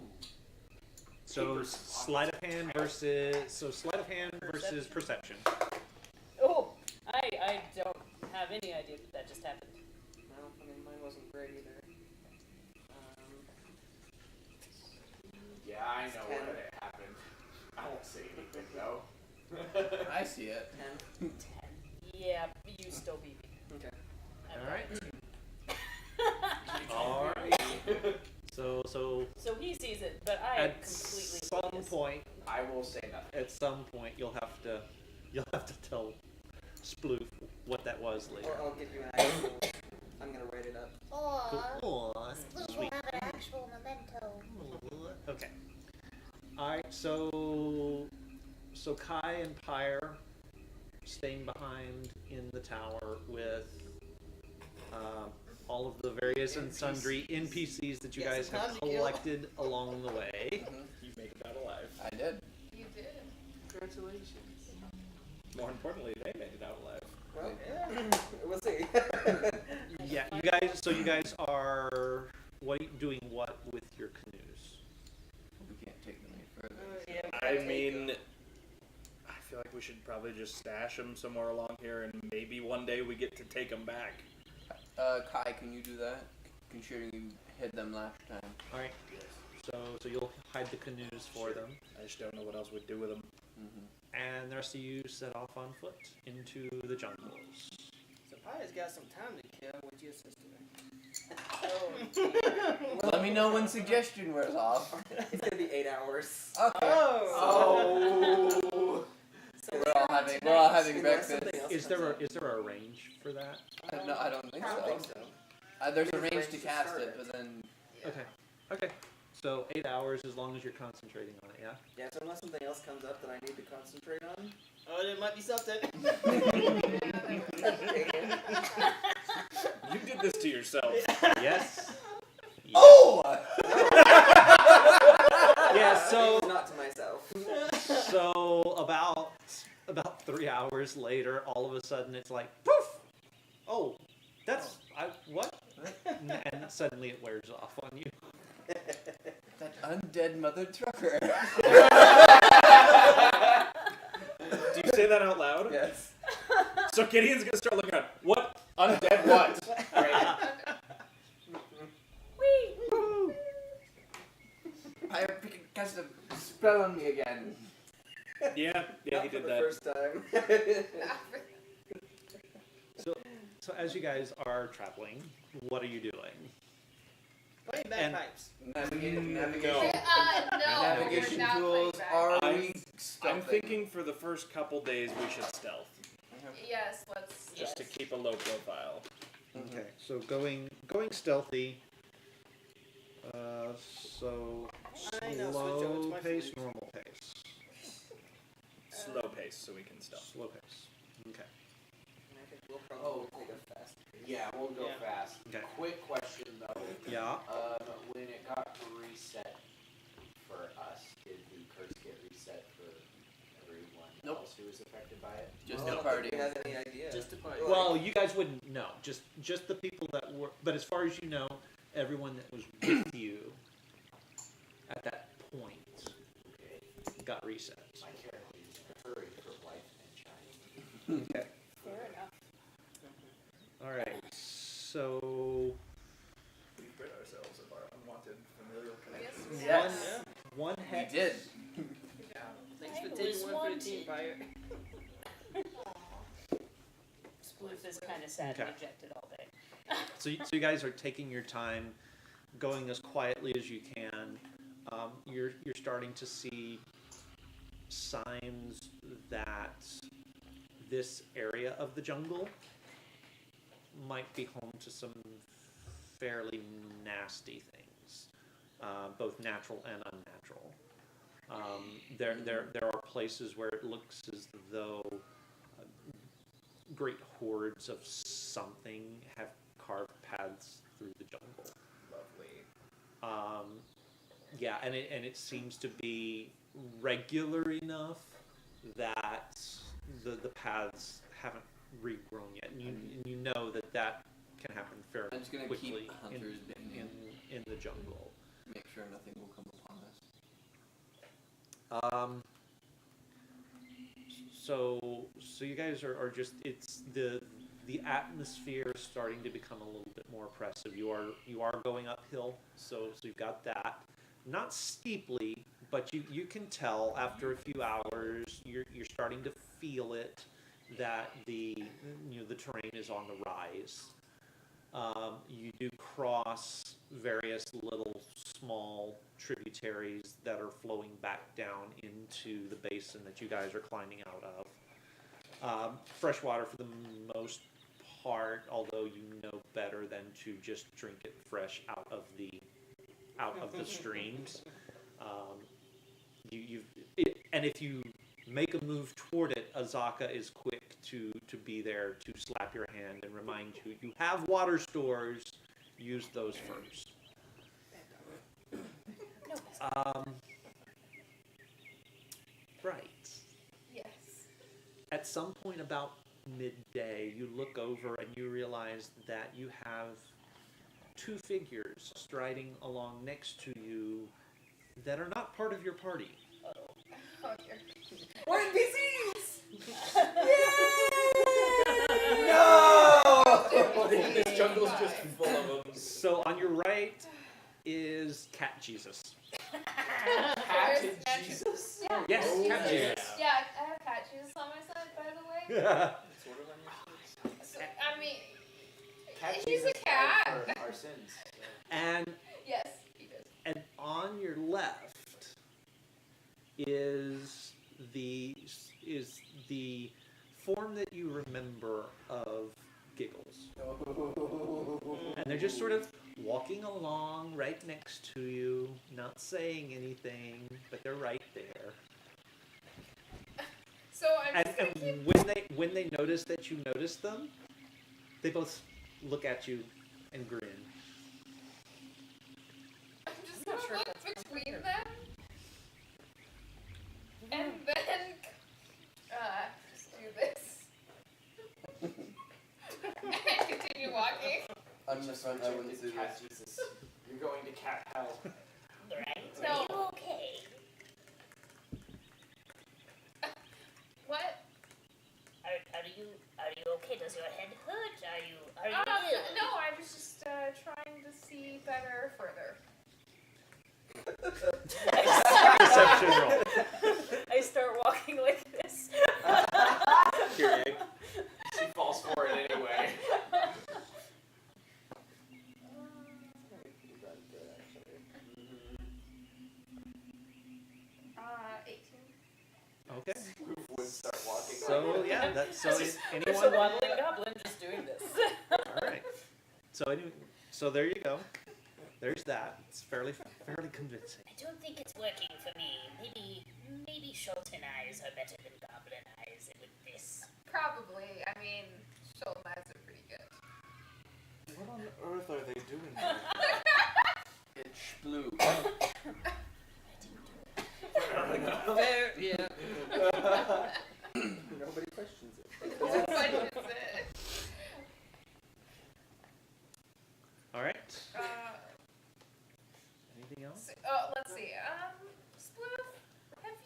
So Papers. sleight of hand versus perception. Oh, I don't have any idea that that just happened. Well, I mean, mine wasn't great either. Yeah, I know 10. what it happened. I won't say anything though. I see it. 10. 10. Yeah, you still beat me. Okay. All right. All right. So So he sees it, but I am at completely some oblivious. point, I will say nothing. at some point, you'll have to tell Sploof what that was later. Or I'll give you an actual. I'm gonna write it up. Or Aw, Blue will sweet. have an actual memento. Okay. Alright, so Kai and Pyre staying behind in the tower with all of the various and sundry NPCs that you guys have collected along the way. You made it out alive. I did. You did. Congratulations. More importantly, they made it out alive. Well, we'll see. Yeah, you guys are doing what with your canoes? We can't take them any further. I mean, I feel like we should probably just stash them somewhere along here, and maybe one day we get to take them back. Kai, can you do that? Considering you hid them last time. Alright, so you'll hide the canoes for them. I just don't know what else we'd do with them. And the rest of you set off on foot into the jungles. So Pia's got some time to kill with your sister. Let me know when suggestion wears off. It's gonna be 8 hours. Okay. Oh. So We're all having unless breakfast. something else Is comes there a range for that? No, I don't think up. I so. don't think so. There's a There's range range to to cast start it, it. but then Okay. So 8 hours as long as you're concentrating on it, yeah? Yeah, so unless something else comes up that I need to concentrate on. Oh, there might be something. You did this to yourself. Yes. Oh! Yeah, so Not to myself. so about 3 hours later, all of a sudden it's like poof! Oh, that's what? And suddenly it wears off on you. That undead mother trucker. Do you say that out loud? Yes. So Gideon's gonna start looking at what? Undead what? Right. I have cast a spell on me again. Yeah, he Not for did the that. first time. So as you guys are traveling, what are you doing? Playing And- bagpipes. Navigation. No. No, Navigation we're not tools playing are back. we I'm stealthing? thinking for the first couple days we should stealth, Yes, let's. just to keep a low profile. Okay, so going stealthy. So I know, switch over to slow my pace, flute. normal pace. Slow pace so we can stealth. Slow pace. Okay. I think we'll probably take a fast. Yeah, we'll go Yeah. fast. Okay. Quick question though. Yeah. When it got reset for us, did the curse get reset for everyone Nope. else who was affected by it? Just Well, the I don't party. think we have any idea. Just the party. Well, you guys wouldn't know. Just the people that were. But as far as you know, everyone that was with you at that point Okay. got reset. My character is hurry for life and shine. Okay. Fair enough. All right. So We rid ourselves of our unwanted familial Yes. connections. Yes. one We hex. did. Thanks I for taking was one for the team, Fire. Sploof is kind of sad and Okay. dejected all day. So you guys are taking your time, going as quietly as you can. You're starting to see signs that this area of the jungle might be home to some fairly nasty things, both natural and unnatural. There are places where it looks as though great hordes of something have carved paths through the jungle. Lovely. Yeah, and it seems to be regular enough that the paths haven't regrown yet, and you know that can happen fairly I'm just gonna quickly. keep hunters in the jungle. Make sure nothing will come upon us. So you guys are just, it's the atmosphere is starting to become a little bit more oppressive. You are going uphill, so you've got that. Not steeply, but you can tell after a few hours you're starting to feel it, that the terrain is on the rise. You do cross various little small tributaries that are flowing back down into the basin that you guys are climbing out of. Fresh water for the most part, although you know better than to just drink it fresh out of the streams. And if you make a move toward it, Azaka is quick to be there to slap your hand and remind you have water stores. Use those first. Right. Yes. At some point about midday, you look over and you realize that you have two figures striding along next to you that are not part of your party. Oh dear. We're NPCs! No! This jungle's just full of them. So on your right is Cat Jesus. Cat Jesus? Yeah. Yes, Oh, Cat Jesus. Yeah, I have Cat Jesus on my side, by the way. Sort of on your So, I mean, Cat he's Jesus a cat. died for our sins. And Yes, he does. and on your left is the form that you remember of Giggles. And they're just sort of walking along right next to you, not saying anything, but they're right there. So I'm just gonna And keep. when they notice that you notice them, they both look at you and grin. I'm just gonna look between them, and then just do this, and continue walking. I'm in the front, I wouldn't do Cat this. Jesus. You're going to cat hell. Right? No. Are you okay? What? Are you okay? Does your head hurt? Are you ill? No, I was just trying to see better further. Perception roll. I start walking like this. Period. She falls for it anyway. 18. Okay. Would start walking. So yeah, so There's a anyone. waddling goblin just doing this. All right. So there you go. There's that. It's fairly convincing. I don't think it's working for me. Maybe Chult eyes are better than goblin eyes with this. Probably. I mean, Chult eyes are pretty good. What on earth are they doing there? It's blue. There, yeah. Nobody questions it. What is it? All right. Anything else? So, let's see. Sploof, have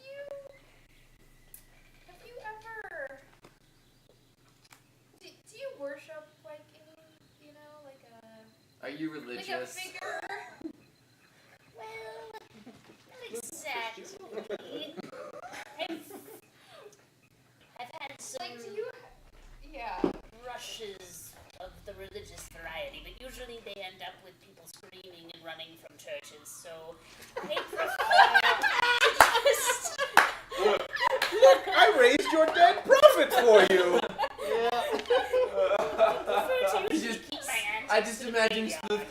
you ever? Do you worship like any, like a? Are you Like a religious? figure? Well, not exactly. I've had some Like, do you? Yeah. rushes of the religious variety, but usually they end up with people screaming and running from churches, so I prefer Look, I raised your dead prophet for you! to usually Just- keep my hands I just imagine Sploof,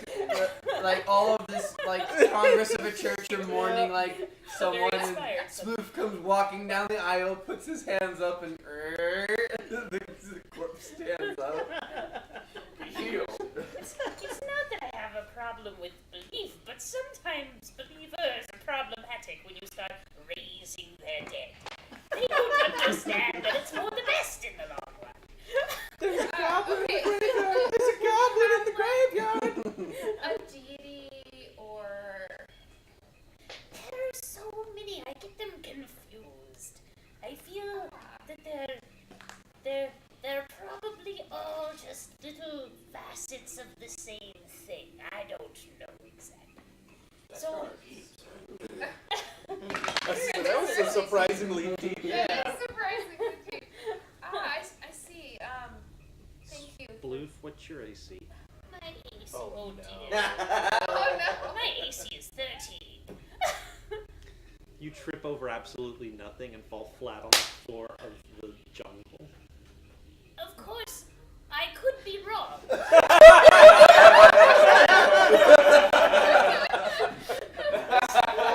like all of this, like Congress of a church are mourning, like someone, Very and inspired. Sploof comes walking down the aisle, puts his hands up, and the corpse stands up. Healed. It's not that I have a problem with belief, but sometimes believers are problematic when you start raising their dead. They don't understand that it's for the best in the long run. There's a goblin Okay. in the graveyard. There's a goblin in the graveyard. A deity parts of the same thing. I don't know exactly. That's So- our deep. That was a surprisingly deep. That is surprisingly deep. I see. Thank you. Bloof, what's your AC? My AC. Oh, dear. no. Oh no. My AC is 13. You trip over absolutely nothing and fall flat on the floor of the jungle. Of course, I could be wrong.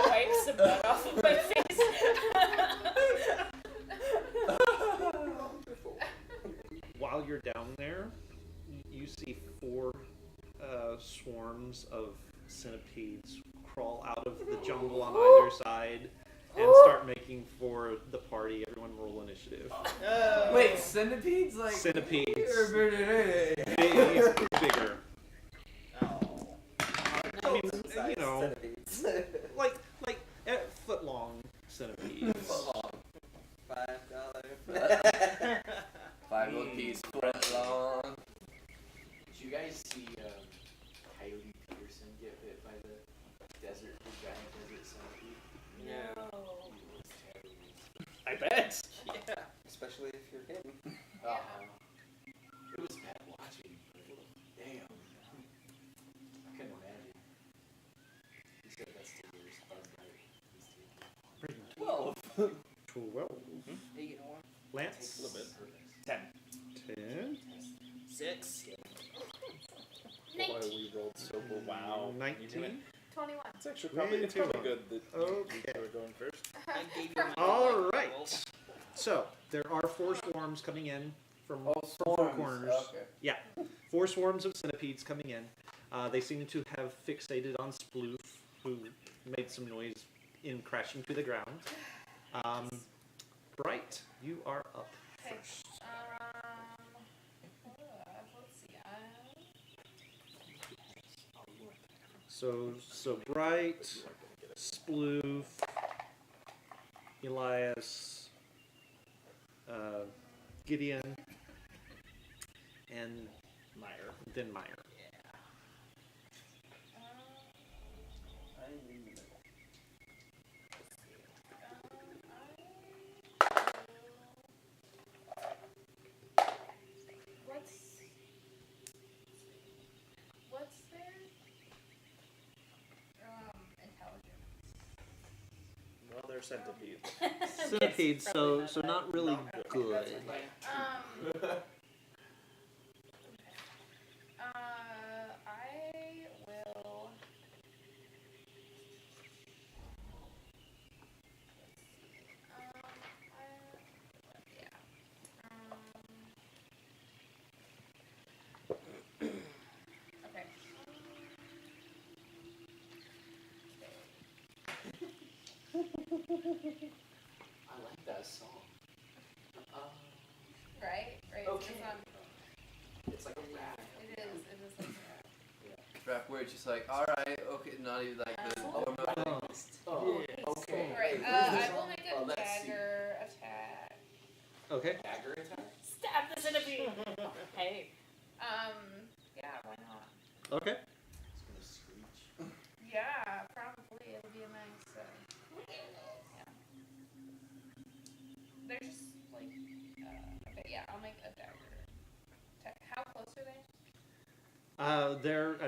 Wipe some mud off of my face. While you're down there, you see 4 swarms of centipedes crawl out of the jungle on either side and start making for the party. Everyone roll initiative. Wait, centipedes? Like. Centipedes. Bigger. Bigger. I mean, you know, Centipedes. like foot long centipedes. $5. 5 gold piece, foot long. Did you guys see Coyote Peterson get bit by the giant desert centipede? No. It was terrible. I bet. Yeah. Especially if you're hidden. It was bad watching. Damn. I couldn't imagine. He said that's the worst bug bite he's taken. 12. 12. Hey, you know what? Lance? A little bit. 10. 10. 6. Boy, we rolled so good. Wow. 19. 21. It's actually probably, it's probably good that you Okay. were going first. I gave you my All right. So there are 4 swarms coming in from 4 corners. Okay. Yeah, 4 swarms of centipedes coming in. They seem to have fixated on Sploof, who made some noise in crashing to the ground. Bright, you are up Okay. first. Let's see. So Bright, Sploof, Elias, Gideon, and Meyer. then Meyer. What's their intelligence? Well, they're centipedes. Centipedes, so not really good. I will. Okay. I like that song. Right? Okay. It's It's like a rap. It is like that. Rap where it's just like, alright, okay, not even like the lower note. Oh, Yeah. okay. Right. I will make a Well, let's see. dagger attack. Okay. Dagger attack? Stab the centipede. Hey. Yeah, why not? Okay. It's gonna screech. Yeah, probably it'll be a nice. Yeah. They're just like. Okay, yeah, I'll make a dagger attack. How close are they? I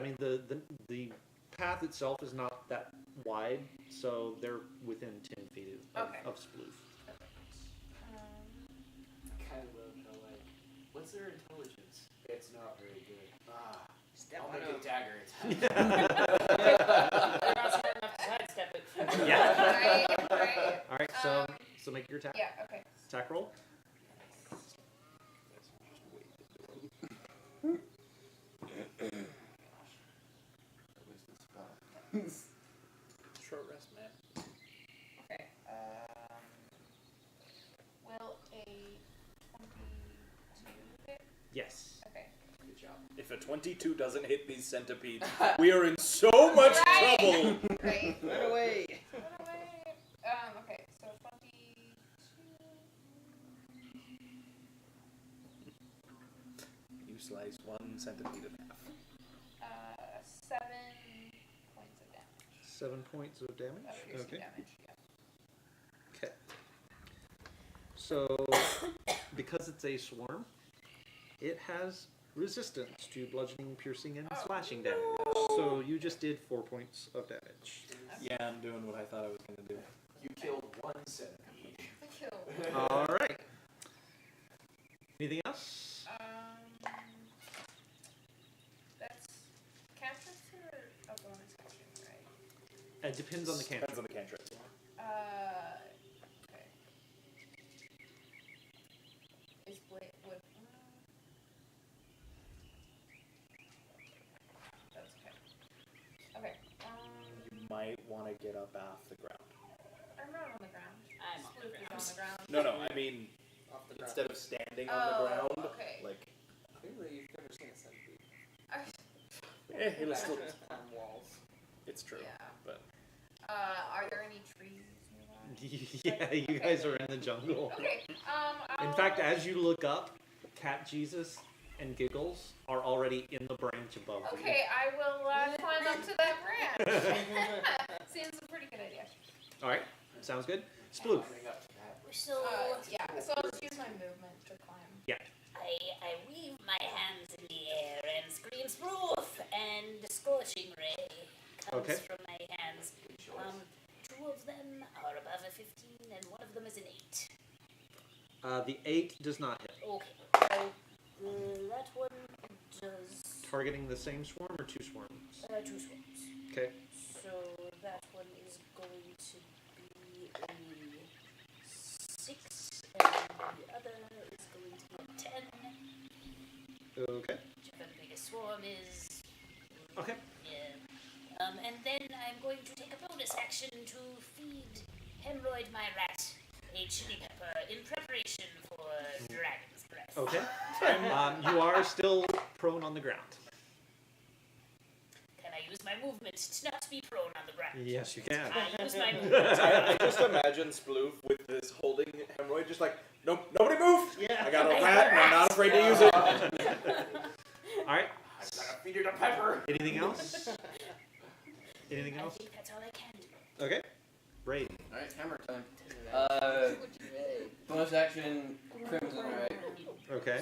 mean, the path itself is not that wide, so they're within 10 feet Okay. of Sploof. I kind of love how, like, what's their intelligence? It's not very good. I'll make a dagger attack. They're not smart enough to sidestep it. Yeah. Right. All right. So make your attack. Yeah. Okay. Attack roll. Short rest, man. Okay. Will a 22 hit? Yes. Okay. Good job. If a 22 doesn't hit these centipedes, we are in so much Right. trouble. Right. Right away. Run away. Okay, so 22. You slice one centipede in half. 7 points of damage. Piercing Okay. damage, yeah. Okay. So, because it's a swarm, it has resistance to bludgeoning, piercing, and slashing damage. So you just did 4 points of damage. Yeah, I'm doing what I thought I was going to do. You killed one centipede. Kill. All right. Anything else? That's cantrips or a bonus action, right? It depends on the cantrip. Depends on the cantrip. Okay. Is would that's okay. Okay. You might want to get up off the ground. I'm not on the ground. I'm on the Sploop ground. is on the ground. No, I mean, Off the ground. instead of standing on the ground, okay. like, Clearly, you've never seen a centipede. it'll still, on walls. it's true. Yeah. But Are there any trees nearby? Yeah, you guys are in the jungle. Okay. In fact, as you look up, Cat Jesus and Giggles are already in the branch above you. Okay, I will climb up to that branch. Seems a pretty good idea. All right, sounds good. Sploof. Climbing up to that. So Yeah, so I'll just use my movement to climb. I weave my hands in the air and scream "Sproof!" and a scorching ray comes Okay. from my hands. Good choice. 2 of them are above a 15, and 1 of them is an 8. The 8 does not hit. Okay, so that one does Targeting the same swarm or 2 swarms? 2 swarms. Okay. So that one is going to be a 6, and the other is going to be a 10. Okay. Whichever the biggest swarm is. Okay. Yeah. And then I'm going to take a bonus action to feed Hemorrhoid my rat a chili pepper in preparation for Dragon's Breath. Okay. You are still prone on the ground. Can I use my movement to not be prone on the ground? Yes, you can. I use my movement. I just imagine Sploof with this holding hemorrhoid, just like, nope, nobody move! Yeah. I got a rat and I'm not afraid to use it. All right. I'm gonna feed it a pepper. Anything else? Anything I else? think that's all I can do. Okay. Raid. Alright, hammer time. Bonus action, Crimson Ray. Okay.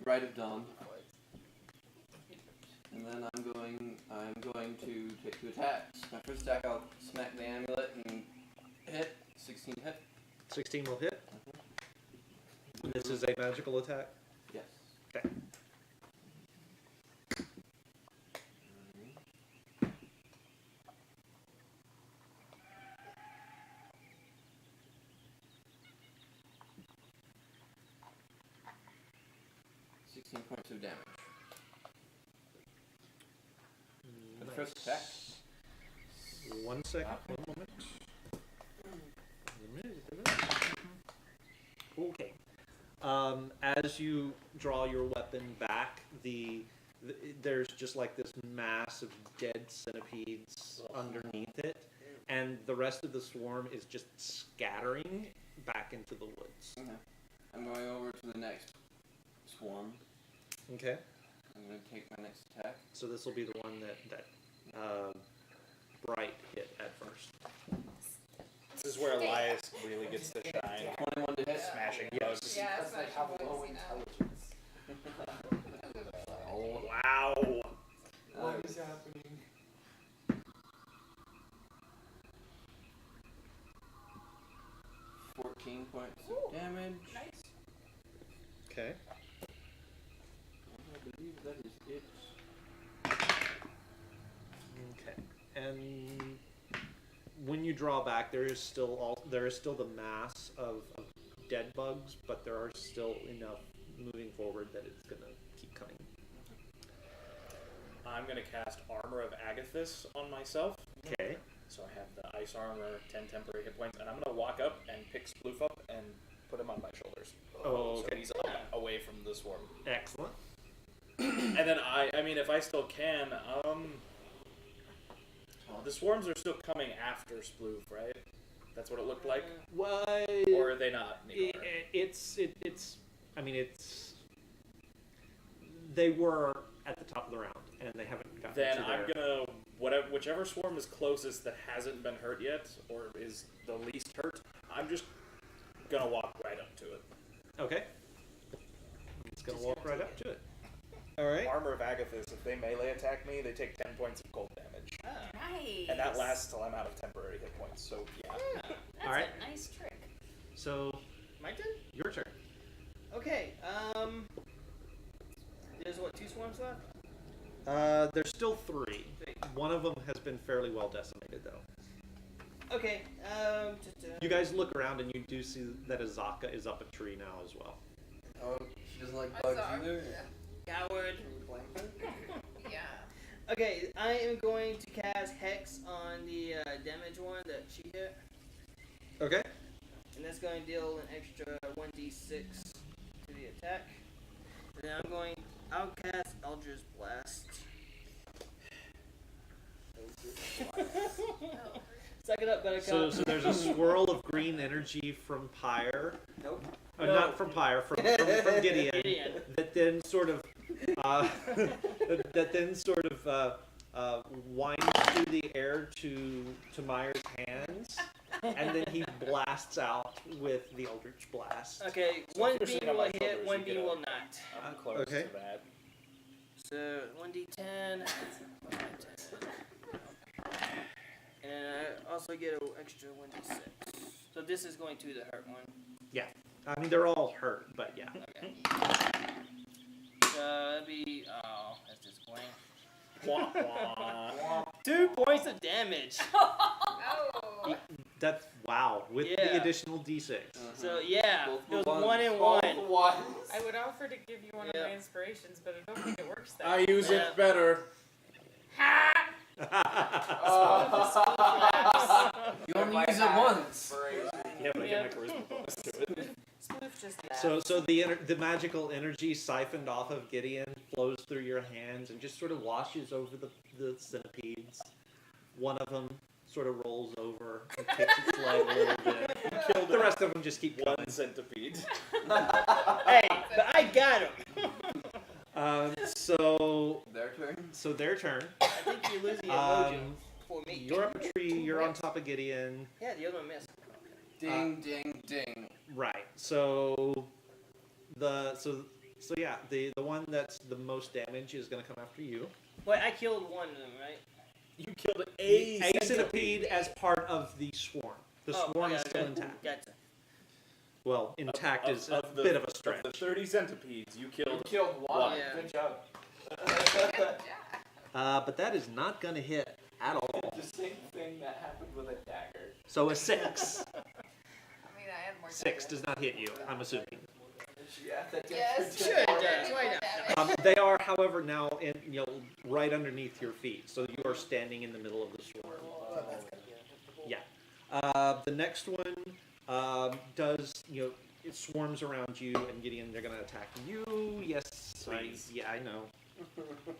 Rite of Dawn. And then I'm going to take 2 attacks. My first attack, I'll smack the amulet and hit. 16 hit. 16 will hit. And this is a magical attack. Yes. Okay. Points of damage. The Nice. first attack. 1 second. 1 moment. Okay. As you draw your weapon back, there's just like this mass of dead centipedes underneath it, and the rest of the swarm is just scattering back into the woods. Okay. I'm going over to the next swarm. Okay. I'm going to take my next attack. So this will be the one that Bright hit at first. This is where Elias really gets to shine. 21 to hit. Smashing Yes. bugs. Yeah, Because they have low intelligence. Oh, wow. What is happening? $14 points of damage. Nice. Okay. I believe that is it. Okay. And when you draw back, there is still the mass of dead bugs, but there are still enough moving forward that it's gonna keep coming. I'm going to cast Armor of Agathis on myself. Okay. So I have the ice armor, 10 temporary hit points, and I'm going to walk up and pick Sploof up and put him on my shoulders. Oh, So okay. he's up, away from the swarm. Excellent. And then I mean, if I still can, the swarms are still coming after Sploof, right? That's what it looked like? What? Or are they not anymore? They were at the top of the round, and they haven't gotten Then to I'm their... gonna whichever swarm is closest that hasn't been hurt yet, or is the least hurt, I'm just gonna walk right up to it. Okay. It's gonna walk right up to it. All right. Armor of Agathis, if they melee attack me, they take 10 points of cold damage. Nice. And that lasts till I'm out of temporary hit points, so yeah. That's All right. a nice trick. So, My turn? your turn. Okay, there's what, 2 swarms left? There's still 3. One of them has been fairly well decimated, though. Okay, You guys look around and you do see that Azaka is up a tree now as well. Oh, she doesn't like I bugs saw. either. coward. Yeah. Okay, I am going to cast Hex on the damage one that she hit. Okay. And that's going to deal an extra 1d6 to the attack. And then I'll cast Eldritch Blast. Suck it up, Buttercup. So there's a swirl of green energy from Pyre. Nope. No. No. Not from Pyre, from Gideon. Gideon. That then sort of, winds through the air to Myers' hands, and then he blasts out with the Eldritch Blast. Okay, So one if you're beam sitting on will my hit, shoulders, one you beam get will a- not. I'm close Okay. to that. So 1d10. And I also get an extra 1d6. So this is going to the hurt one. Yeah. I mean, they're all hurt, but yeah. Okay. So that'd be, that's disappointing. Wah, wah. 2 points of damage. Oh. That's, wow, with the Yeah. additional D6. So yeah, Both it was the 1 and both 1. the ones. I would offer to give you one of Yeah. my inspirations, but I don't think it works that I way. use Yeah. it better. You only use it once. Yeah, but I Yeah. get my charisma bonus to it. Sploof just laughed. So the magical energy siphoned off of Gideon flows through your hands and just sort of washes over the centipedes. One of them sort of rolls over and kicks its leg a little bit. The rest of them just keep going. One centipede. Hey, but I got him. So Their turn. their turn. I think you lose the emoji for me. You're up a tree. You're on top of Gideon. Yeah, the other one missed. Ding, ding, ding. Right. So the one that's the most damage is going to come after you. Wait, I killed one of them, right? You killed a centipede as part of the swarm. The swarm is still intact. Gotcha. Well, intact is a the, bit of a Of stretch. the 30 centipedes, you You killed. killed one. Yeah. Good job. But that is not going to hit at all. The same thing that happened with a dagger. So a 6. I mean, I had more 6 time. does not hit you, I'm assuming. Yeah, that did. Yes. Sure it does. Why not? They are, however, now right underneath your feet, so you are standing in the middle of the swarm. Yeah. The next one does, it swarms around you, and Gideon, they're going to attack you. Yes, Please. I know.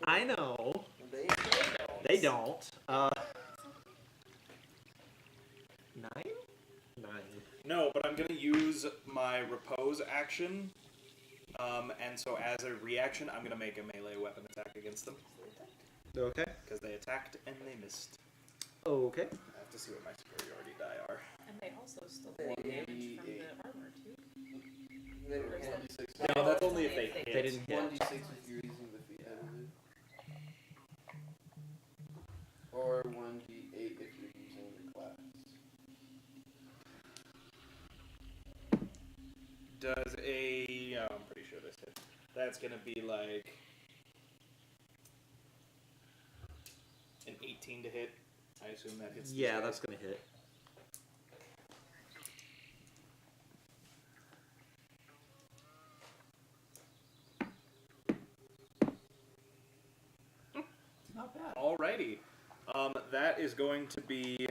I know. They They don't. 9? 9. No, but I'm gonna use my repose action, and so as a reaction, I'm gonna make a melee weapon attack against them Okay. because they attacked and they missed. Okay. I have to see what my superiority die are. And they also still take damage from the armor, too. They were 1d6. No, that's only if they hit. They didn't hit. 1d6 if you're using the feet edited. Or 1d8 if you're using the class. Does I'm pretty sure this hit. That's gonna be like an 18 to hit. I assume that hits. these Yeah, guys. that's going to hit. Not bad. Alrighty. That is going to be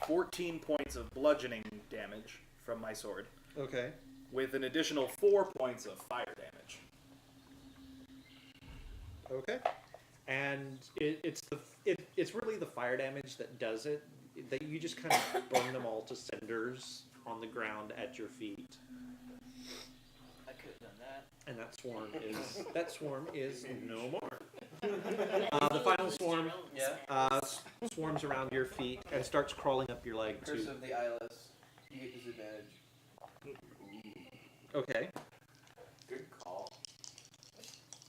14 points of bludgeoning damage from my sword, Okay. with an additional 4 points of fire damage. Okay. And it's really the fire damage that does it. That you just kind of burn them all to cinders on the ground at your feet. I could have done that. and that swarm is no more. The final swarm swarms around your feet and starts crawling up your leg Curse too. of the eyeless. You get disadvantage. Okay. Good call.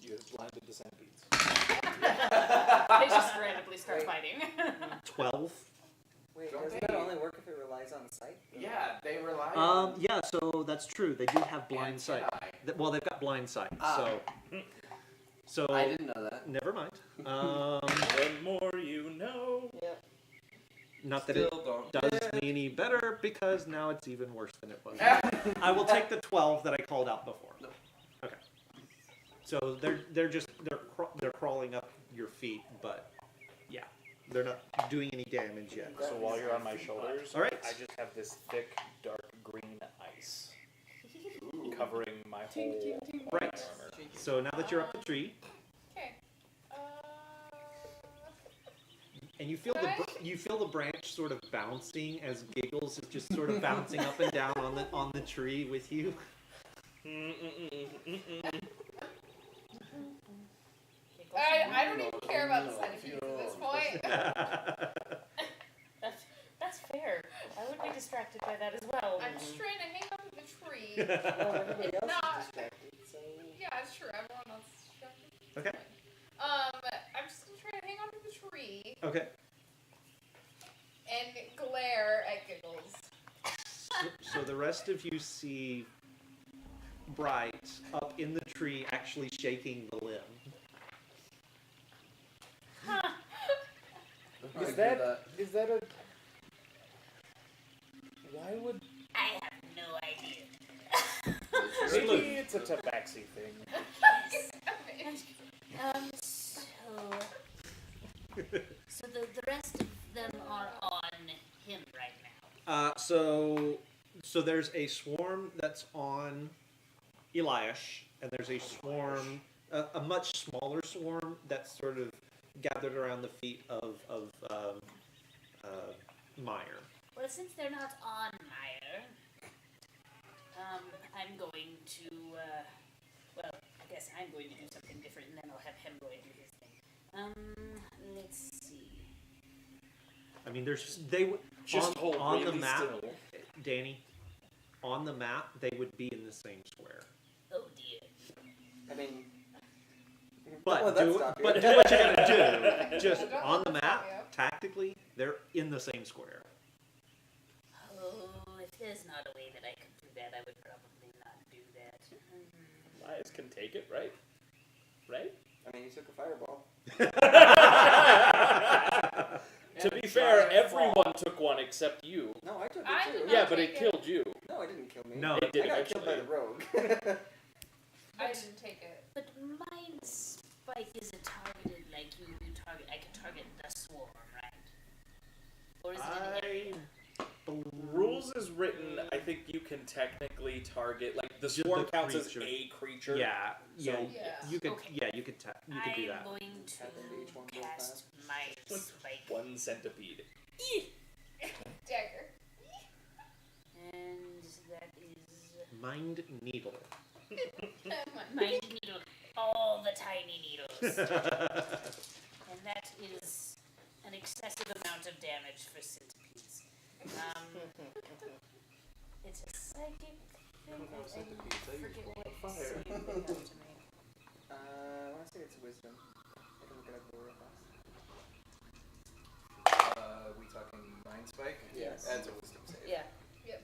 You have blinded the centipedes. They just randomly start fighting. 12. Wait, Don't doesn't they- that only work if it relies on sight? Yeah, they rely on. Yeah, so that's true. They do have blind sight. antennae. Well, they've got blind sight. So I didn't know that. never mind. The more you know. Not that Still don't. it does me any better because now it's even worse than it was. I will take the 12 that I called out before. No. Okay. So they're crawling up your feet, but yeah, they're not doing any damage yet. So while you're on my shoulders, All right. I just have this thick, dark green ice covering my whole Right. armor. So now that you're up the tree, Okay. and you feel the branch sort of bouncing as Giggles is just sort of bouncing up and down on the tree with you. I don't even care about the centipedes at this point. That's fair. I would be distracted by that as well. I'm just trying to hang on to the tree. Well, everybody It's else not- is distracted, so... Yeah, it's true. Everyone else is distracted. Okay. I'm just gonna try to hang on to the tree Okay. and glare at Giggles. So the rest of you see Bright up in the tree actually shaking the limb. Is that a? Why would? I have no idea. Maybe it's a tabaxi thing. So the rest of them are on him right now. So there's a swarm that's on Eliash, and there's a swarm, a much smaller swarm that's sort of gathered around the feet of Meyer. Well, since they're not on Meyer, I'm going to, well, I guess I'm going to do something different, and then I'll have Hemroy do his thing. Let's see. I mean, Just hold on really the map, still. Danny. On the map, they would be in the same square. Oh dear. I mean... But don't let that do stop you. what you're gonna do. Just Don't on let the that map, stop you. tactically, they're in the same square. Oh, if there's not a way that I could do that, I would probably not do that. Elias can take it, right? Right? I mean, you took a fireball. To be fair, everyone took one except you. No, I took it I too. did Yeah, not but take it killed you. No, it didn't kill me. No, It did I got killed by eventually. the rogue. I didn't take it. But Mind Spike isn't targeted like you target. I can target the swarm, right? Or is it an area? Rules is written. I think you can technically target like the Just swarm the counts as creature. a creature. Yeah, So Yeah. you could, Okay. yeah, you could do I'm that. going Have them each one to go cast Mind Spike, one centipede. Dagger. and that is Mind Needle. Mind Needle. All the tiny needles. And that is an excessive amount of damage for centipedes. It's a psychic thing. No, I centipedes, they forget use what fire. save they have to make. I want to say it's wisdom. I can look it up real fast. We talking Mind Spike? Yes. That's a wisdom save. Yeah.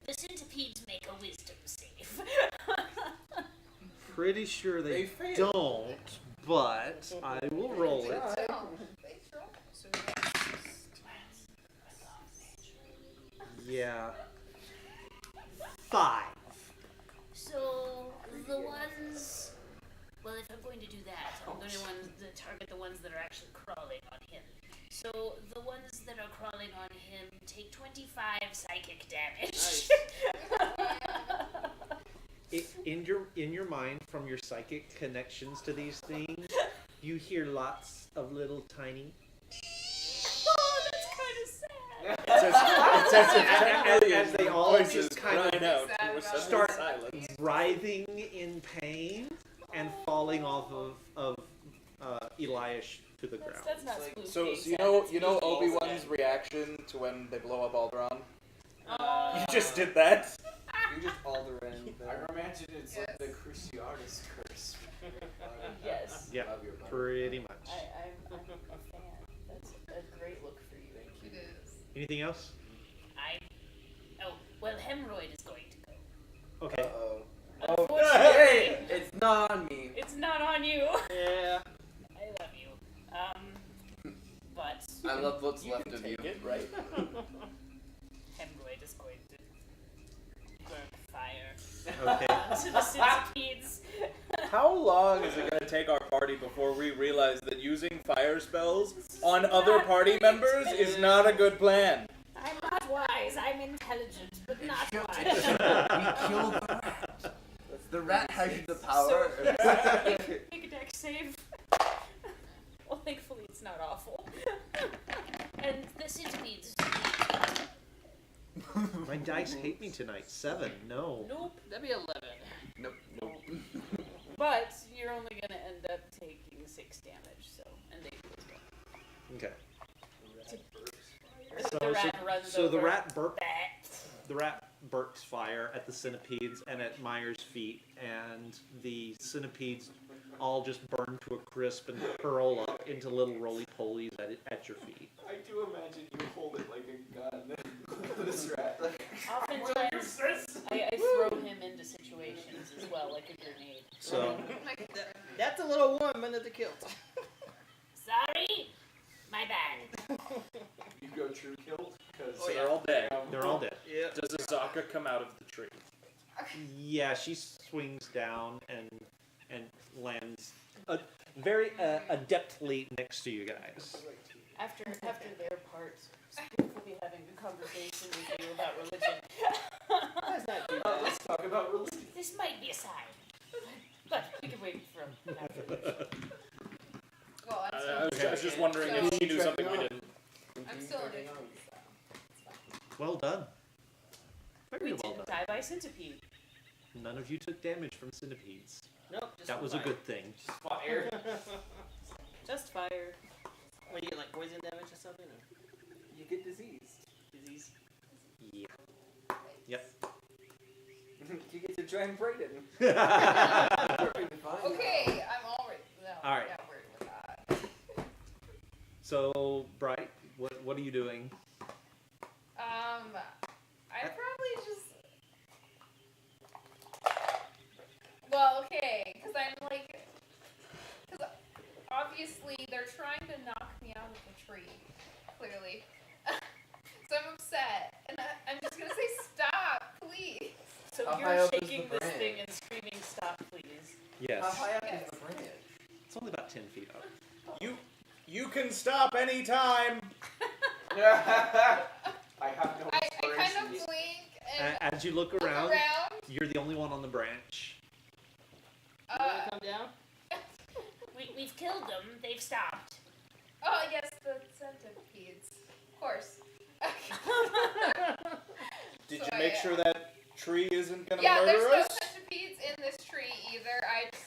The centipedes make a wisdom save. Pretty sure they failed. don't, but I will roll it. Try. They try. So that's Yeah. 5. So the ones. Well, if I'm going to do that, I'm going to target the ones that are actually crawling on him. So the ones that are crawling on him take 25 psychic damage. In your mind, from your psychic connections to these things, you hear lots of little tiny. Oh, that's kind of sad. It's as if 10 million as they all voices just kind of crying out. Sad We're about suddenly Start silent. writhing in pain and falling off of Eliash to the ground. That's not Like- spooky. So That's you know spooky. Obi-Wan's reaction to when they blow up Alderaan? Oh. You just did that. You just Alderaan. I imagine it's like Yes. the Cruciatus curse. Yes. Yeah, Love your butter. pretty much. I'm a fan. That's a great look for you. Thank It is. Anything else? Oh, well, Hemorrhoid is going to go. Okay. Uh-oh. Unfortunately, Hey, it's not on me. it's not on you. Yeah. I love you. But I love what's You left can of you. take it, right? Hemorrhoid is going to burn fire Okay. onto the centipedes. How long is it going to take our party before we realize that using fire spells on other party members is not a good plan? I'm not wise. I'm intelligent, but not We wise. kill the rat. The rat has the power. Make a deck save. Well, thankfully it's not awful. And the centipedes. My dice hate me tonight. 7. No. Nope. That'd be 11. Nope. But you're only gonna end up taking 6 damage. So, and they do as well. Okay. The rat runs So over. the rat burp. Bat. The rat burps fire at the centipedes and at Meyer's feet, and the centipedes all just burn to a crisp and curl up into little roly-polies at your feet. I do imagine you hold it like a gun. This rat. Oftentimes, I throw him into situations as well, like a grenade. So, That's a little woman at the kilt. Sorry? My bad. You go true kill because So they're all dead. they're all dead. Yeah. Does Azaka come out of the tree? Yeah, she swings down and lands very adeptly next to you guys. After their part, Spook will be having a conversation with you about religion. That's not too Oh, bad. let's talk about religion. This might be a sign. But we can wait for afterwards. Well, I was just wondering if she knew something we didn't. I'm still in it. Well done. Very We well didn't done. die by centipede. None of you took damage from centipedes. Nope. Just That was a fire. good thing. Fire. Just fire. What, you get like poison damage or something? Or You get diseased. disease? Yeah. Yep. You get to join Brayden. Perfectly fine. Okay, I'm already. No, All right. I'm not worried about that. So, Bright, what are you doing? I'd probably just. Well, okay, because I'm like. Because obviously they're trying to knock me out of the tree, clearly. So I'm upset, and I'm just gonna say, stop, please. So How high you're up is shaking the this thing branch? and screaming, stop, please. Yes. How high up Yes. is the branch? It's only about 10 feet up. You can stop anytime. I have no I kind of inspiration. blink and As you look look around, around. you're the only one on the branch. You wanna come down? We've killed them. They've stopped. Oh, yes, the centipedes. Of course. Did So you make I, sure that tree isn't gonna Yeah, there's murder no us? centipedes in this tree either. I just.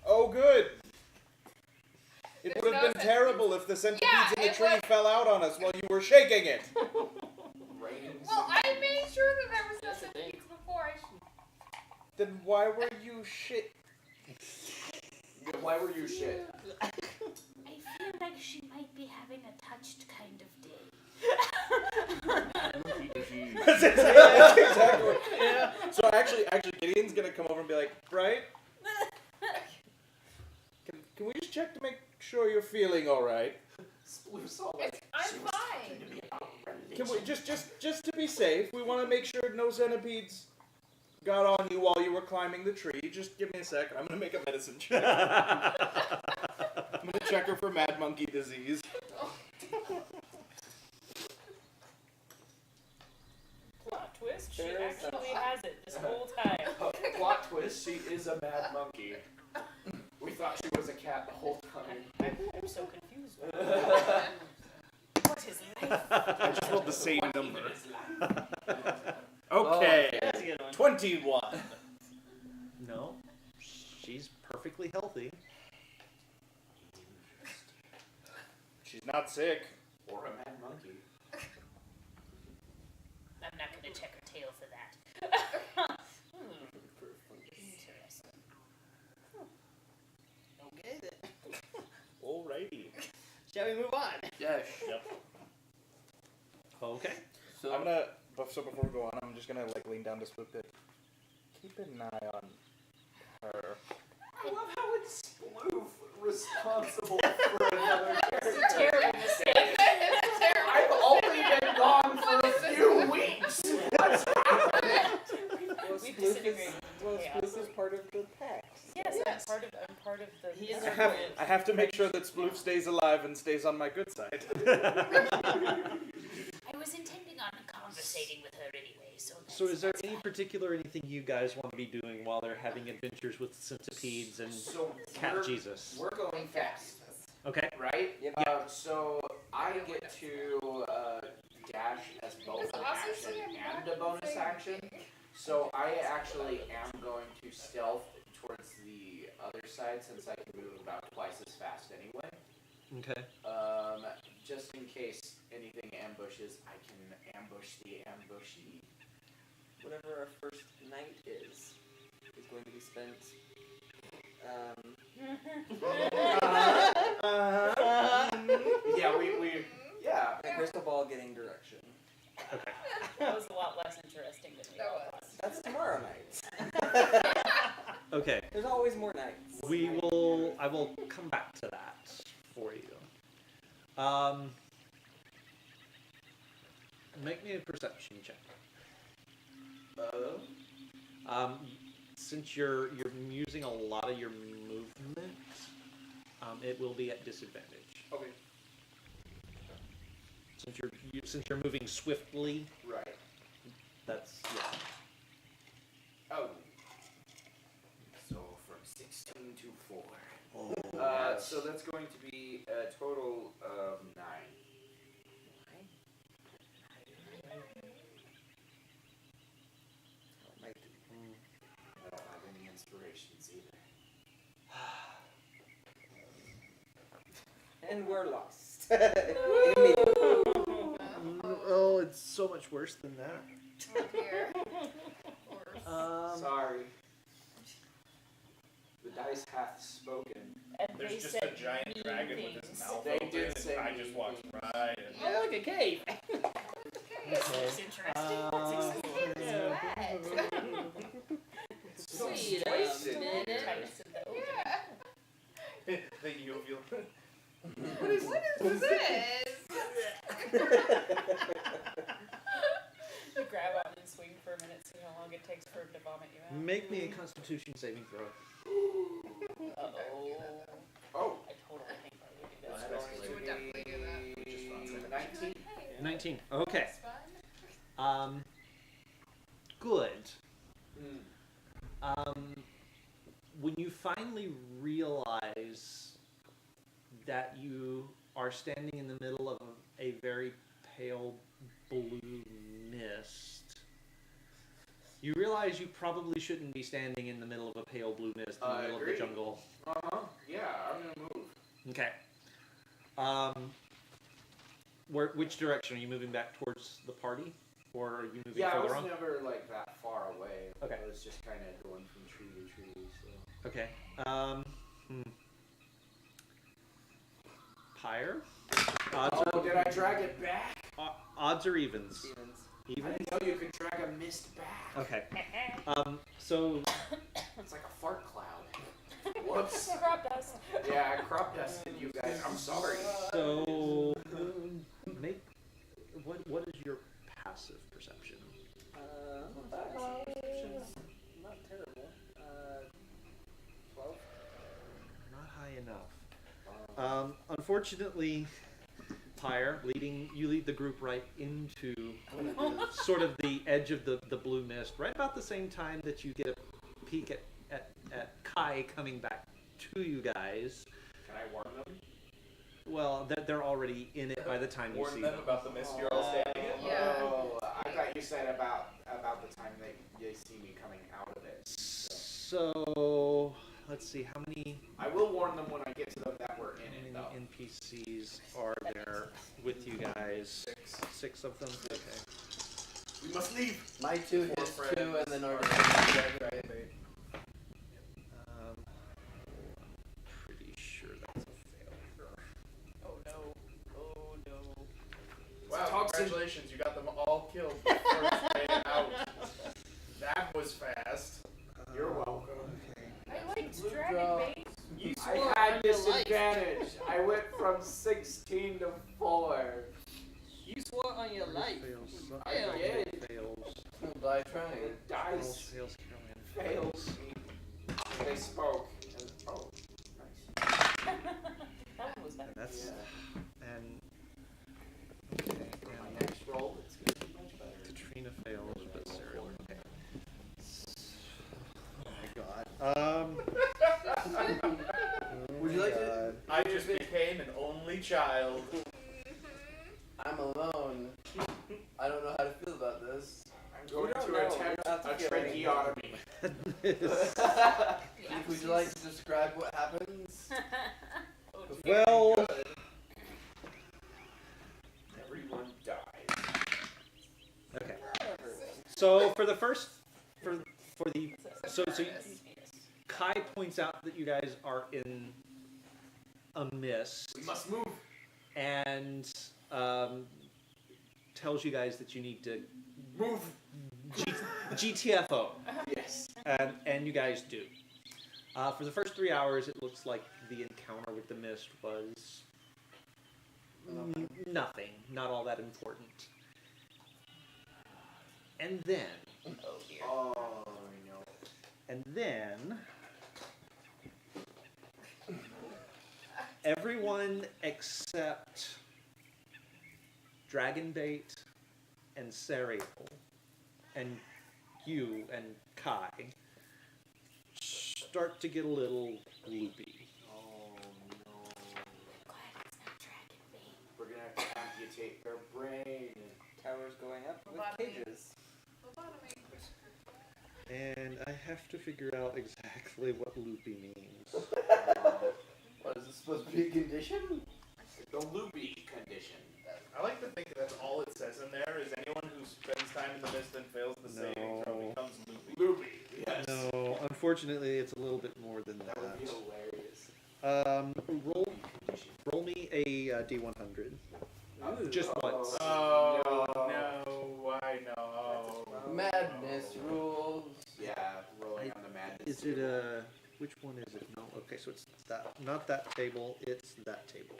Oh, good. It There's would have no been centipedes. terrible if the centipedes Yeah, in the it tree would. fell out on us while you were shaking it. Raining Well, I made sure that there was no That's the thing. centipedes before I. Then why were you shit? Why were you shit? I feel like she might be having a touched kind of day. That's exactly what. Yeah. So actually, Gideon's gonna come over and be like, right? Can we just check to make sure you're feeling all right? Sploof's all like, I'm she was fine. talking to me about religion. Can we just to be safe? We want to make sure no centipedes got on you while you were climbing the tree. Just give me a sec. I'm gonna make a medicine check. I'm gonna check her for mad monkey disease. Plot twist. She There is actually has it this whole time. Plot twist, she is a mad monkey. We thought she was a cat the whole time. I'm so confused. What is life? I just rolled the same What number. even is life? Okay, That's a good one. 21. No. She She's perfectly healthy. She's not sick. Or a mad monkey. I'm not going to check her tail for that. Interesting. Okay then. Alrighty. Shall we move on? Yes. Yep. Okay. So I'm gonna. So before we go on, I'm just gonna like lean down to Split Pit. Keep an eye on her. I love how it's Sploof responsible for another character. Terrible mistake. I've only been gone for a few weeks. What's happening? Well, We Sploof disintegrated. is part of the pact. Yes, I'm part of the. He is I our have, friend. I have to make sure that Sploof stays alive and stays on my good side. I was intending on conversating with her anyway, so. So is there that's any fine. particular anything you guys want to be doing while they're having adventures with centipedes and So Cat Jesus? we're going fast, Okay. right? Yep. So I get to dash as both It's an also action saying and a bonus action. So I actually am going to stealth towards the other side since I can move about twice as fast anyway. Okay. Just in case anything ambushes, I can ambush the ambushee. Whatever our first night is going to be spent. Yeah, we yeah. A crystal ball getting direction. Okay. That was a lot less interesting than we That all was. thought. That's tomorrow night. Okay. There's always more nights. I will come back to that for you. Make me a perception check. Since you're using a lot of your movement, it will be at disadvantage. Okay. Since you're moving swiftly, Right. that's yeah. Oh. So from 16 to 4. Oh, So that's going to be a total of 9. I don't have any inspirations either. And we're lost. Immediately. Oh, it's so much worse than that. Oh dear. Worse. Sorry. The dice hath spoken. And There's they just said a giant mean dragon things. with his mouth They open, did and say I mean just walked things. right. And Oh, look, a cave. This looks interesting. What's exclusive? Wait a Wasted. minute. Tyson, though. Yeah. the uvular. What is this? You grab on and swing for a minute, see how long it takes for him to vomit you out. Make me a Constitution saving throw. Uh-oh. Oh. I totally think I would do That's that. going You to would definitely do that. be 19. 19. Okay. That's fun. Good. Mm. When you finally realize that you are standing in the middle of a very pale blue mist, you realize you probably shouldn't be standing in the middle of a pale blue mist in the middle of the Agreed. jungle. Uh-huh. Yeah, I'm gonna move. Okay. Which direction are you moving back towards the party, or are you moving Yeah, I was further on? never like that far away. Okay. I was just kind of going from tree to tree. So. Okay. Pyre. Oh, did I drag it back? Odds or evens? Stevens. I Even. didn't know you could drag a mist back. Okay. So It's like a fart cloud. Whoops. Crop dust. Yeah, I crop dusted you guys. I'm sorry. So make what is your passive perception? Perception's not terrible. 12. Not high enough. Unfortunately, Pyre, you lead the group right into sort of the edge of the blue mist, right about the same time that you get a peek at Kai coming back to you guys. Can I warn them? Well, they're already in it by the time you Warn see them them. about the mist you're all standing in. Yeah. Oh, I thought you said about the time they see me coming out of it. So let's let's see, how many I will warn them when I get to them that we're in it, though. NPCs are there with you guys? 6 of them? Okay. We must leave. My 2 4 hits friends 2, and then our are right? I'm pretty sure that's a failure. Oh no. Oh no. Wow, congratulations, you got them all killed the first day out. That was fast. You're welcome. I liked Blue dragon draw. bait. You I swore had on your life. disadvantage. I went from 16 to 4. You swore on your life. Fails. I did. Fails. Die trying. The Fails, dice fails, Caroline. failed me. They spoke. And, oh, nice. That was better. That's Yeah. and okay, My and next roll, it's going to be much better. Katrina fails, but Sarah. Okay. Oh my god. Would you like to? I just became an only child. I'm alone. I don't know how to feel about this. I'm going don't to know. attempt You don't have a to feel anything. tracheotomy. Keith, would you like to describe what happens? Well, Everyone dies. okay. So for the first, for the so Kai points out that you guys are in a mist We must move. and tells you guys that you need to Move. GTFO, Yes. and you guys do. For the first 3 hours, it looks like the encounter with the mist was nothing, not all that important. And then, Oh, no. and then, everyone except Dragonbait and Serial and you and Kai start to get a little loopy. Oh, no. Glad it's not dragon bait. We're going to have to amputate their brain. Towers going up with Lobotomy. cages. Lobotomy. And I have to figure out exactly what loopy means. What is this supposed to be a condition? The loopy condition. I like to think that's all it says in there is anyone who spends time in the mist and fails the saving throw No. becomes loopy. Loopy, yes. No, unfortunately, it's a little bit more than That would be that. hilarious. Roll me a D100. Just once. Oh, No. no, why no? Madness rules. Yeah, rolling on the madness. Is it a... Which one is it? No, okay, so it's that, not that table, it's that table.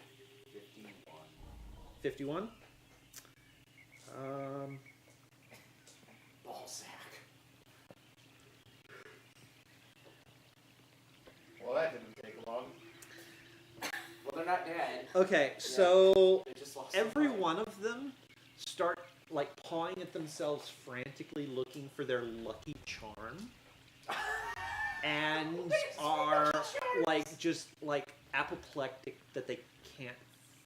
51. 51? Ball sack. Well, that didn't take long. Well, they're not dead. Okay, so They just lost every some one of them start like pawing at themselves frantically looking for their lucky charm. And are like just like apoplectic that they can't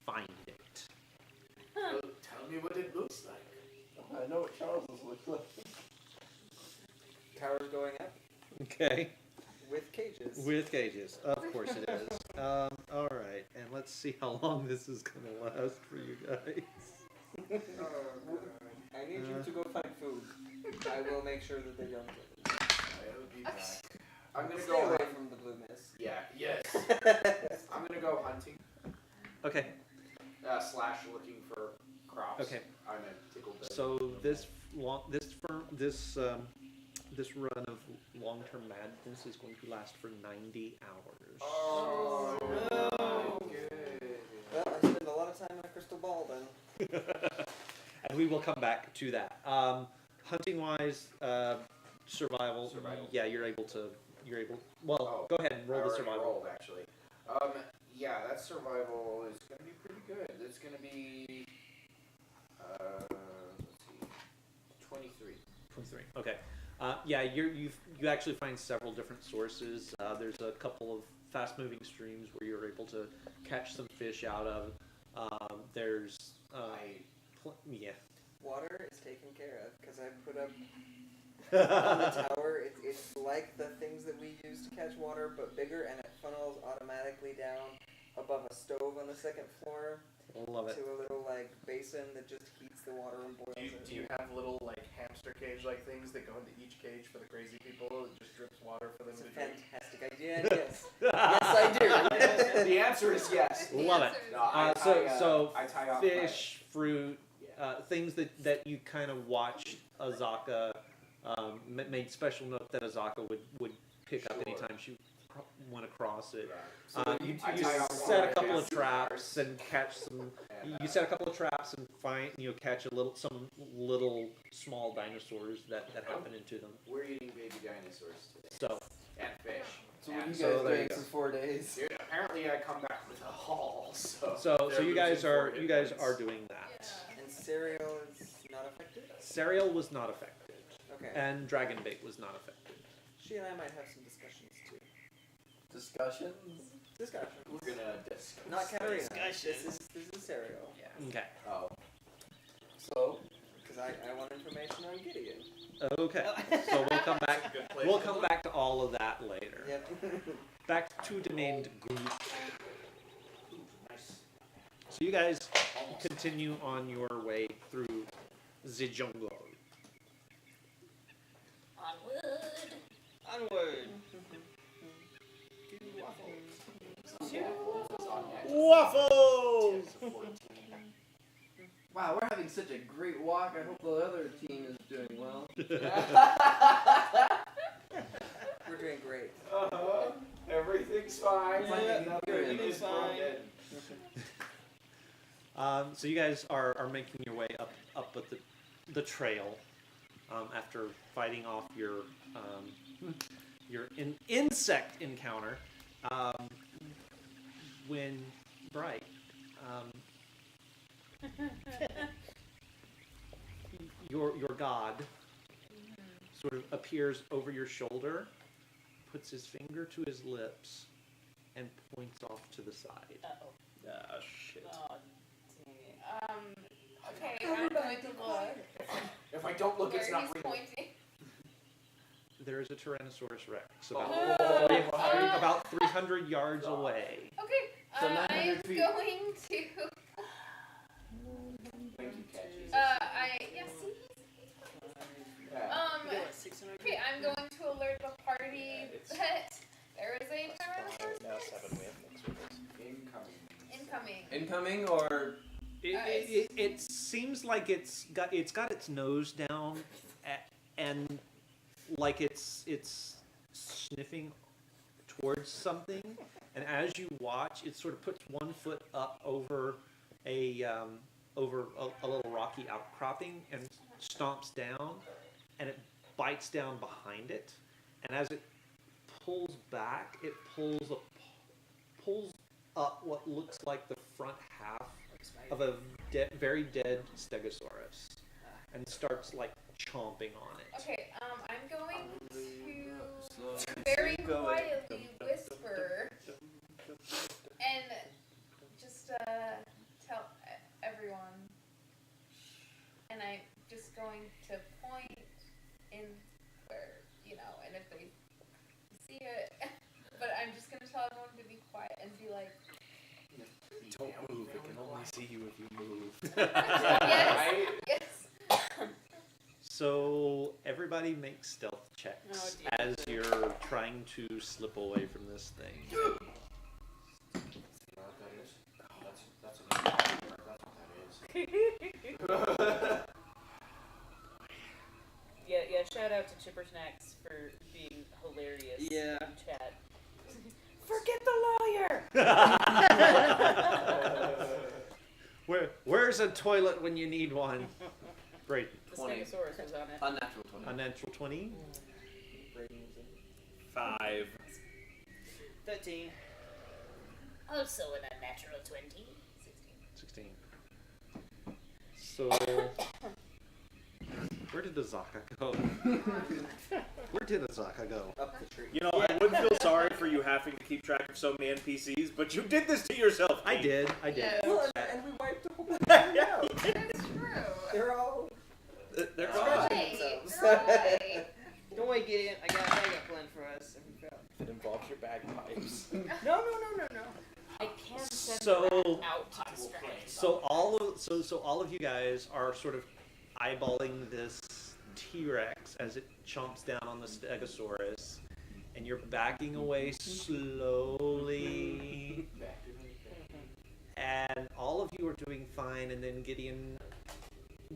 find it. Well, tell me what it looks like. I know what Charles's looks like. Towers going up Okay. with cages. With cages. Of course it is. Alright, and let's see how long this is gonna last for you guys. Oh, God. I need you to go find food. I will make sure that they don't get it. I'll be back. I'm gonna Stay go away from the blue mist. Yeah, yes. I'm gonna go hunting, Okay, slash looking for crops. Okay. I'm a tickle bit. so this this run of long-term madness is going to last for 90 hours. Oh, no. Good. Well, I spend a lot of time on a crystal ball then. And we will come back to that. Hunting wise, survival. Survival. Yeah, you're able. Well, Oh, go ahead and roll I the already survival. rolled, actually. Yeah, that survival is gonna be pretty good. It's gonna be, let's see, 23. 23. Okay. Yeah, you actually find several different sources. There's a couple of fast-moving streams where you're able to catch some fish out of. There's yeah. Water is taken care of because I put up on the tower. It's like the things that we use to catch water, but bigger, and it funnels automatically down above a stove on the second floor Love it. to a little like basin that just heats the water and boils it. Do you have little like hamster cage like things that go into each cage for the crazy people? It just drips water for them It's a to drink. fantastic idea. And yes, yes, I do. The answer is yes. Love it. No, So I tie off fish, fruit, things that you kind of watch Azaka. Made special note that Azaka would pick up anytime she went across it. You set a couple of traps and catch some. You set a couple of traps and catch some little small dinosaurs that happen into them. We're eating baby dinosaurs today. So And fish. So what are you So guys there doing you for 4 days? Dude, apparently I come back with a haul. So you guys are doing that. And cereal is not affected? Cereal was not affected, Okay. and Dragon Bait was not affected. She and I might have some discussions too. Discussions? Discussion. We're gonna discuss. Not Katarina. Discussion. This is cereal. Okay. Oh. So, because I want information on Gideon. Okay. So we'll come back. We'll come back to all of that later. Yep. Back to the named group. Nice. So you guys continue on your way through the jungle. Onward. Onward. Waffles! Wow, we're having such a great walk. I hope the other team is doing well. We're doing great. everything's fine. Everything's fine. So you guys are making your way up with the trail after fighting off your insect encounter. When Bright, your god sort of appears over your shoulder, puts his finger to his lips, and points off to the side. Uh-oh. Ah, shit. Oh, dang it. Okay, I'm going to look. If I don't look, Where it's not he's real. pointing. There is a Tyrannosaurus Rex Oh. about 300 yards away. Okay, So I'm 900 feet. going to. See. Okay, I'm going to alert the party that there is a Tyrannosaurus Now Rex 7 we have next week. incoming. Incoming or It seems like it's got its nose down, and like it's sniffing towards something. And as you watch, it sort of puts one foot up over a little rocky outcropping and stomps down, and it bites down behind it. And as it pulls back, it pulls up what looks like the front half of a very dead Stegosaurus, and starts like chomping on it. Okay, I'm going to very quietly whisper and just tell everyone, and I'm just going to point in where, and if they see it, but I'm just going to tell everyone to be quiet and be like, Don't move. It can only see you if you move. yes. So everybody make stealth checks as you're trying to slip away from this thing. Yeah, shout out to Chipper Snacks for being hilarious Yeah. in chat. Forget the lawyer! Where's a toilet when you need one? Great. The 20. Stegosaurus was on it. unnatural 20. Unnatural 20. 5. 13. Also an unnatural 20. 16. So, where did Azaka go? Where did Azaka go? Up the tree. You know, I would feel sorry for you having to keep track of so many NPCs, but you did this to yourself. I Pete. did. Yeah. Well, and we wiped a whole bunch of them out. That's true. They're all They're scratching Right, themselves. right. Don't worry, Gideon. I got a plan for us. If we fail. It involves your bagpipes. No. I can send So- that out to distract. So all of you guys are sort of eyeballing this T-Rex as it chomps down on the Stegosaurus, and you're backing away slowly, and all of you are doing fine, and then Gideon,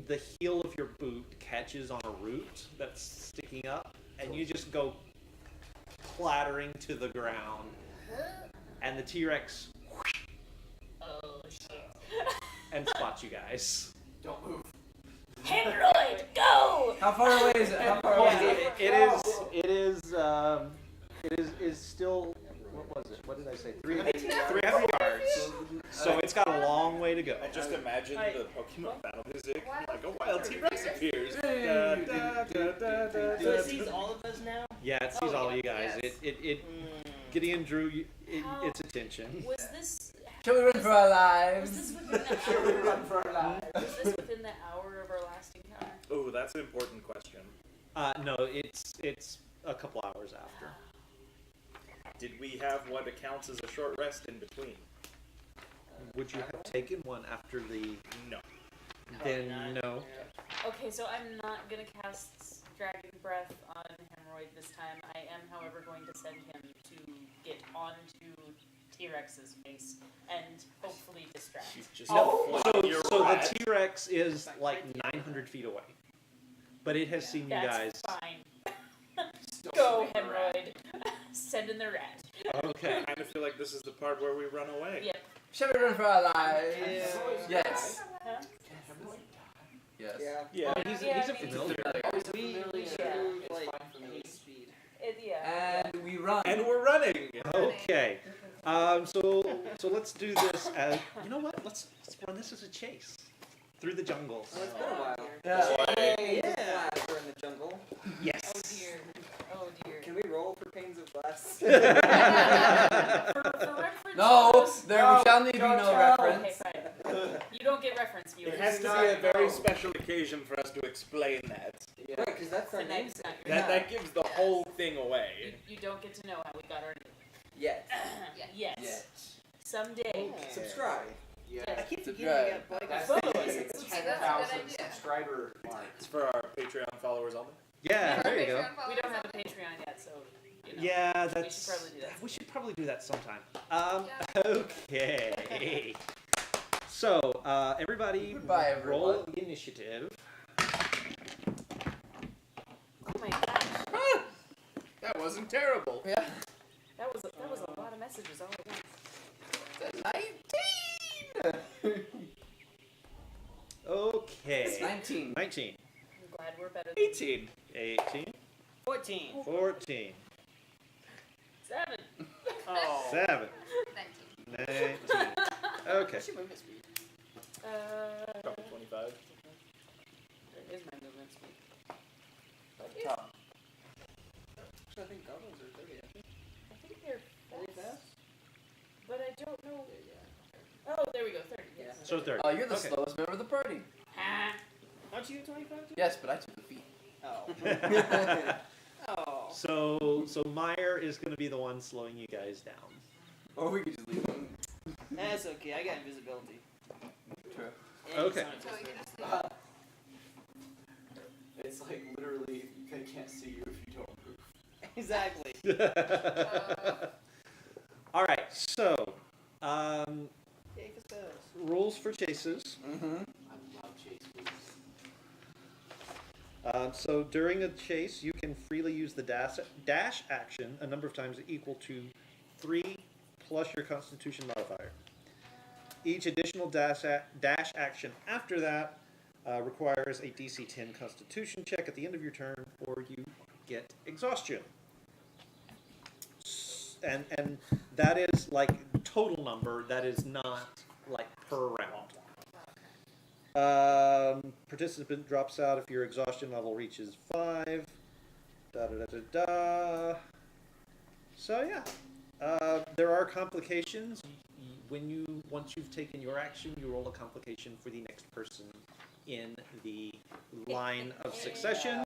the heel of your boot catches on a root that's sticking up, and you just go clattering to the ground, and the T-Rex Oh shit. and spots you guys. Don't move. Hemorrhoid, go! How far away is it? How far away is it? It is still, what was it? What did I say? 300 yards. So it's got a long way to go. I just imagine the Pokemon battle music, like a wild T-Rex appears. Da, da, da, da, da, So it da. sees all of us now. Yeah, it sees all you guys. yes. It Gideon drew its attention. Was this Shall we run for our was lives? this within the Shall we hour? run for our lives? Was this within the hour of our last encounter? Oh, that's an important question. No, it's a couple hours after. Did we have what accounts as a short rest in between? Would you have taken one after the? No. Then no. Okay, so I'm not gonna cast Dragon Breath on Hemorrhoid this time. I am, however, going to send him to get onto T-Rex's face and hopefully distract. She's just No, flicking your so the rat. T-Rex is like 900 feet away, but it has seen you guys. That's fine. Still Go, sitting in the rat. Hemorrhoid. Send in the rat. Okay. I kind of feel like this is the part where we run away. Yep. Shall we run for our lives? Yeah. Yes. Huh? Yes. Yeah. Yeah. He's Yeah, a I mean- familiar. We Yeah. move It's like fine for me. 8 speed. Yeah. And we run. And we're running. Okay. So let's do this as, you know what? Let's run this as a chase through the jungle. Oh, Well, it's been a while. Yeah. Yeah. We're in the jungle. Yes. Oh dear. Oh dear. Can we roll for pains of glass? For reference No, purposes- there shall need be no Okay, reference. fine. You don't get reference, viewers. It has to be a very special occasion for us to explain that. Right, because that's our Tonight's namesake. not your That night. that gives the whole thing away. You don't get to know how we got our name. Yes. Yes. Yes. Someday. Subscribe. Yeah. I keep Subscribe. forgetting I got That's bike. Follow the us. That's a good 10,000 idea. subscriber mark. It's for our Patreon followers only. Yeah, there you go. We don't have a Patreon yet, so you know. Yeah, We that's. should probably do that. We should probably do that sometime. Okay. So, everybody, Goodbye, roll everyone. the initiative. Oh my gosh. That wasn't terrible. Yeah. That was a lot of messages all at once. 19. Okay. 19. 19. I'm glad we're better than 18. 18. 14. 14. 7. Oh. 7. 19. Okay. What's your movement speed? Probably 25. There is my movement speed. Top. Actually, I think goblins are 30, I think. I think they're Really fast? but I don't know. Oh, there we go, 30. Yes. So 30. Oh, you're the Okay. slowest member of the party. Ah. Aren't you 25 too? Yes, but I took the feet. Oh. Oh. So Meyer is going to be the one slowing you guys down. Or we could just leave them. That's okay, I got invisibility. True. And Okay. sonic So you whisper. can just It's like literally they can't see you if you don't move. Exactly. All right. So, Take us fast. rules for chases. Mm-hmm. I love chase moves. So during a chase, you can freely use the dash action a number of times equal to 3 plus your Constitution modifier. Each additional dash action after that requires a DC 10 Constitution check at the end of your turn, or you get exhaustion. And that is like total number. That is not like per round. Participant drops out if your exhaustion level reaches 5. Da da da da da. So yeah, there are complications. Once you've taken your action, you roll a complication for the next person in the line of succession.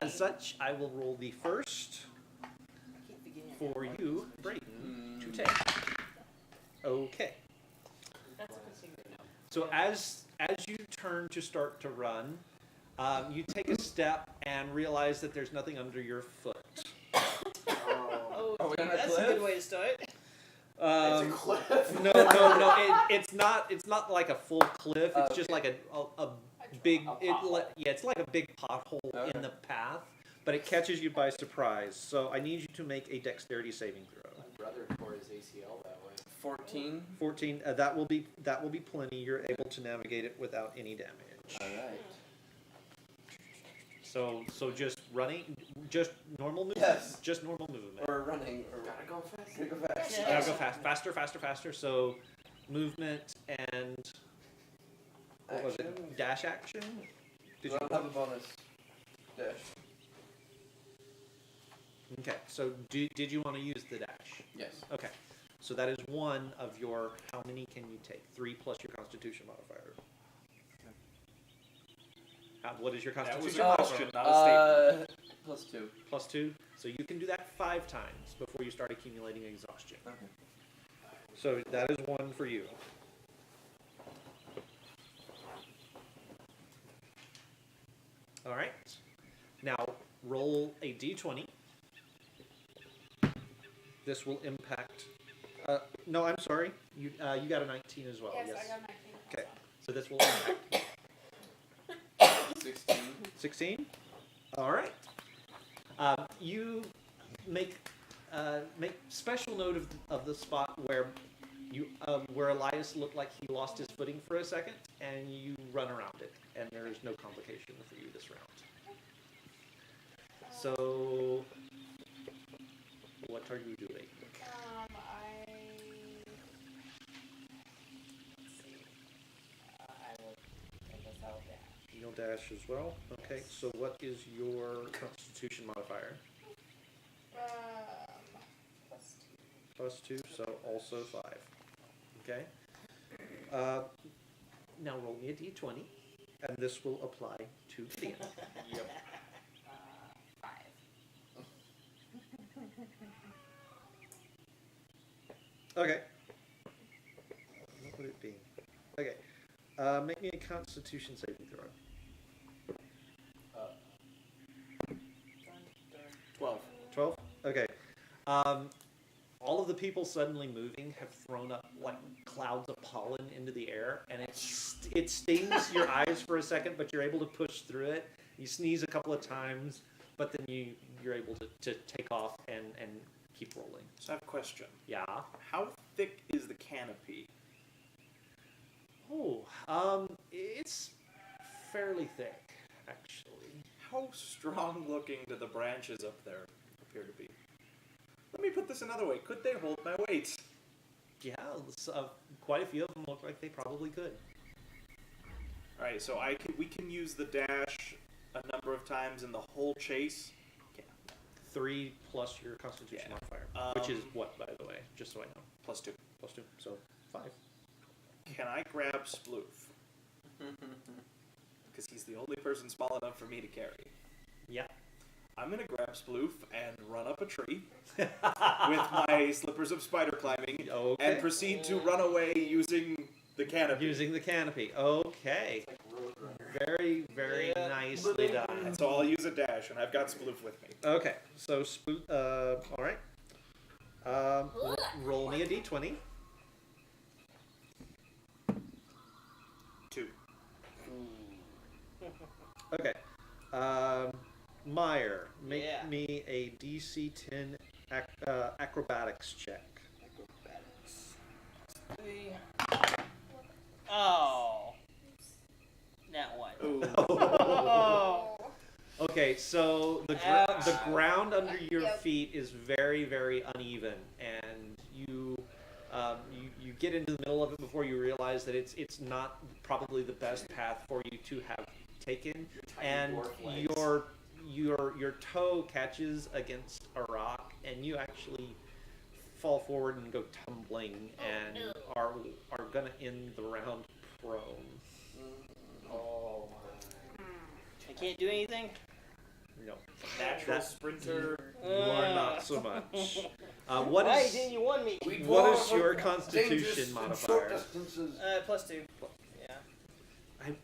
As such, I will roll the first for you, Brayden, to take. Okay. That's a good thing to know. So as you turn to start to run, you take a step and realize that there's nothing under your foot. Oh, Are we on a that's a cliff? good way to start. It's a cliff. No. It's not like a full cliff. It's just like a big. It's like a big pothole in the path, but it catches you by surprise. So I need you to make a dexterity saving throw. My brother tore his ACL that way. 14. 14. That will be plenty. You're able to navigate it without any damage. All right. So just running, just normal movement. Yes. Just normal movement. Or running. Or Gotta go fast. Gotta go fast. Gotta go faster. So movement and what was it? Dash action. Did I don't have a bonus dash. Okay. So did you want to use the dash? Yes. Okay. So that is one of your. How many can you take? 3 plus your Constitution modifier. What is your That Constitution was a modifier? question, not a statement. +2. Plus 2. So you can do that 5 times before you start accumulating exhaustion. Okay. So that is 1 for you. All right. Now roll a d20. This will impact. No, I'm sorry. You got a 19 as well. Yes, I got 19. Okay. So this will impact 16. 16. All right. You make special note of the spot where where Elias looked like he lost his footing for a second, and you run around it, and there is no complication for you this round. So, what are you doing? You'll dash as well. Okay. So, what is your Constitution modifier? Plus 2, so also 5. Okay. Now roll me a d20, and this will apply to Gideon. Yep. 5. Okay. What would it be? Okay. Make me a Constitution saving throw. 12. 12? Okay. All of the people suddenly moving have thrown up like clouds of pollen into the air, and it stings your eyes for a second, but you're able to push through it. You sneeze a couple of times, but then you're able to take off and keep rolling. So I have a question. Yeah. How thick is the canopy? Oh, it's fairly thick, actually. How strong looking do the branches up there appear to be? Let me put this another way. Could they hold my weight? Yeah, quite a few of them look like they probably could. Alright, so we can use the dash a number of times in the whole chase. Okay. 3 plus your Constitution modifier, which is what, by the way, just so I know. +2. Plus 2, so 5. Can I grab Sploof? Because he's the only person small enough for me to carry. Yeah. I'm going to grab Sploof and run up a tree with my slippers of spider climbing and proceed to run away using the canopy. Using the canopy. Okay. Very, very nicely done. And so I'll use a dash, and I've got Sploof with me. Okay, so all right. Roll me a d20. 2. Okay. Meyer, make me a DC 10 acrobatics check. Oh. That one. Oh. Okay, so the ground under your feet is very, very uneven, and you get into the middle of it before you realize that it's not probably the best path for you to have taken, and your toe catches against a rock, and you actually fall forward and go tumbling, and are gonna end the round prone. I can't do anything? No. Natural That- sprinter. You are not so much. What Why is didn't you want me? what is your Constitution modifier? +2. Yeah.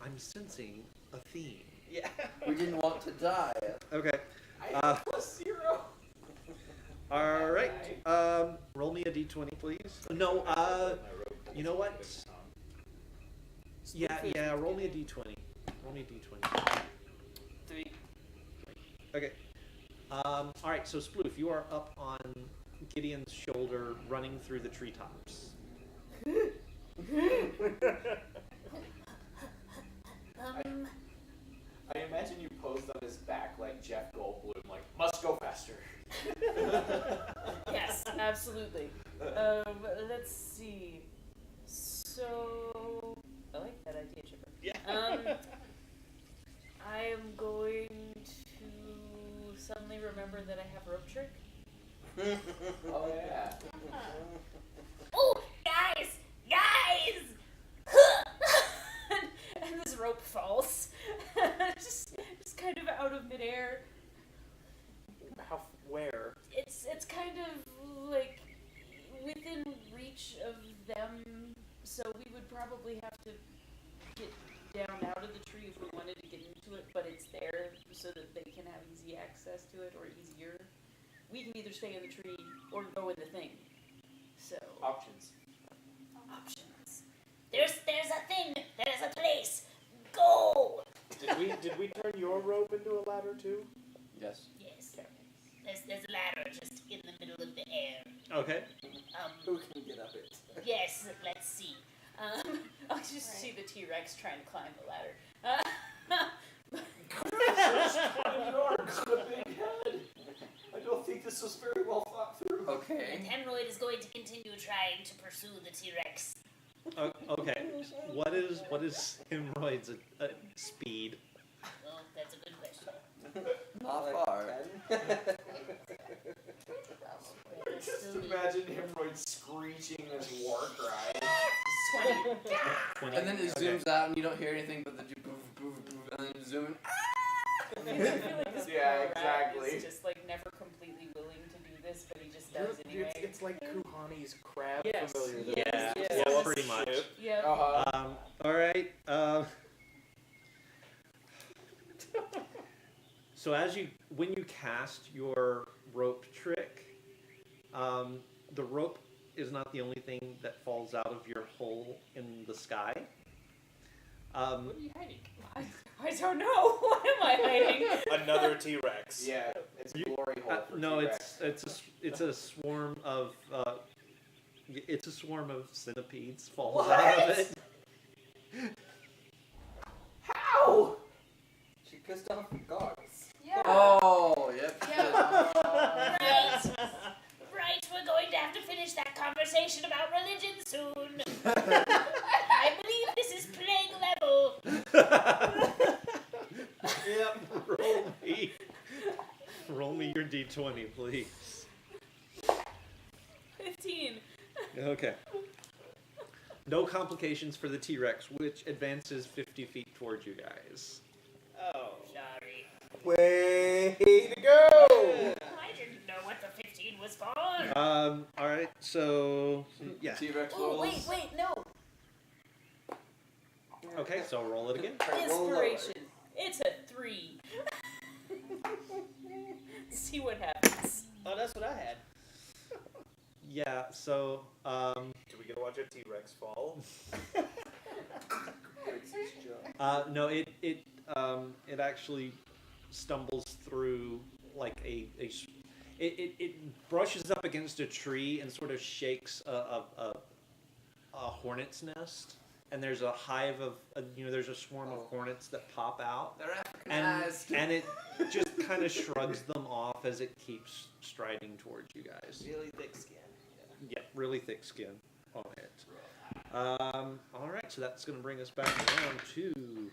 I'm sensing a theme. Yeah. We didn't want to die. Okay. I have +0. All right. Roll me a d20, please. No. You know what? Yeah. Roll me a d20. Roll me a d20. 3. Okay. All right. So Sploof, you are up on Gideon's shoulder, running through the treetops. I imagine you posed on his back like Jeff Goldblum, like, must go faster. Yes, absolutely. Let's see. So, I like that idea, Chipper. Yeah. I am going to suddenly remember that I have rope trick. Oh yeah. Oh, guys! And this rope falls. just kind of out of midair. Where? It's kind of like within reach of them, so we would probably have to get down out of the tree if we wanted to get into it, but it's there so that they can have easy access to it, or easier. We can either stay in the tree or go in the thing. So Options. options. There's a thing. There's a place. Go. Did we turn your rope into a ladder too? Yes. Yes. There's a ladder just in the middle of the air. Okay. Who can get up it? Yes. Let's see. I'll just see the T-Rex trying to climb the ladder. Big head. I don't think this was very well thought through. Okay. And Hemorrhoid is going to continue trying to pursue the T-Rex. Okay. What is hemorrhoids speed? Well, that's a good question. Not Like far. 10? Just imagine hemorrhoid screeching this war cry. 20. And then it zooms out and you don't hear anything but the boof, boof, boof, and then zoom. I feel like this Yeah, poor rat exactly. is just like never completely willing to do this, but he just does Dude, anyway. it's like Kuhani's crab Yes. familiar. Yeah. Yes. Yeah. Pretty much. Yeah. All right. So when you cast your rope trick, the rope is not the only thing that falls out of your hole in the sky. What are you hiding? I don't know. What am I hiding? Another T-Rex. Yeah, it's a glory hole for No, T-Rex. it's a swarm of centipedes falls out of it. How? She pissed off the dogs. Yeah. Oh, yep. Right, we're going to have to finish that conversation about religion soon. I believe this is plague level. Yep. Roll me your d20, please. 15. Okay. No complications for the T-Rex, which advances 50 feet towards you guys. Oh. Sorry. Way to go! I didn't know what the 15 was for. All right. So yeah. T-Rex Oh, rolls. wait, no. Okay. So roll it again. Roll lower. Inspiration. It's a 3. See what happens. Oh, that's what I had. Yeah. So Do we get to watch a T-Rex fall? no, it actually stumbles through like it brushes up against a tree and sort of shakes a hornet's nest, and there's a hive of there's a swarm of hornets that pop out, They're and Africanized. and it just kind of shrugs them off as it keeps striding towards you guys. Really thick skin. Yeah, really thick skin on it. All right, so that's going to bring us back around to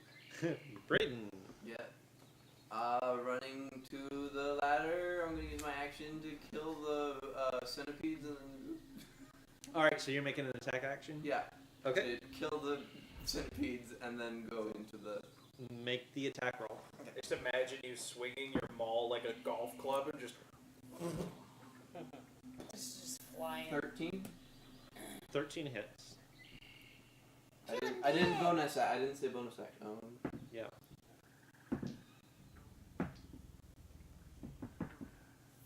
Brayden. Yeah. Running to the ladder. I'm gonna use my action to kill the centipedes and All right, so you're making an attack action. yeah. Okay. To kill the centipedes and then go into the. Make the attack roll. just imagine you swinging your maul like a golf club and just. It's just flying. 13. 13 hits. I didn't bonus. I didn't say bonus action. Yeah.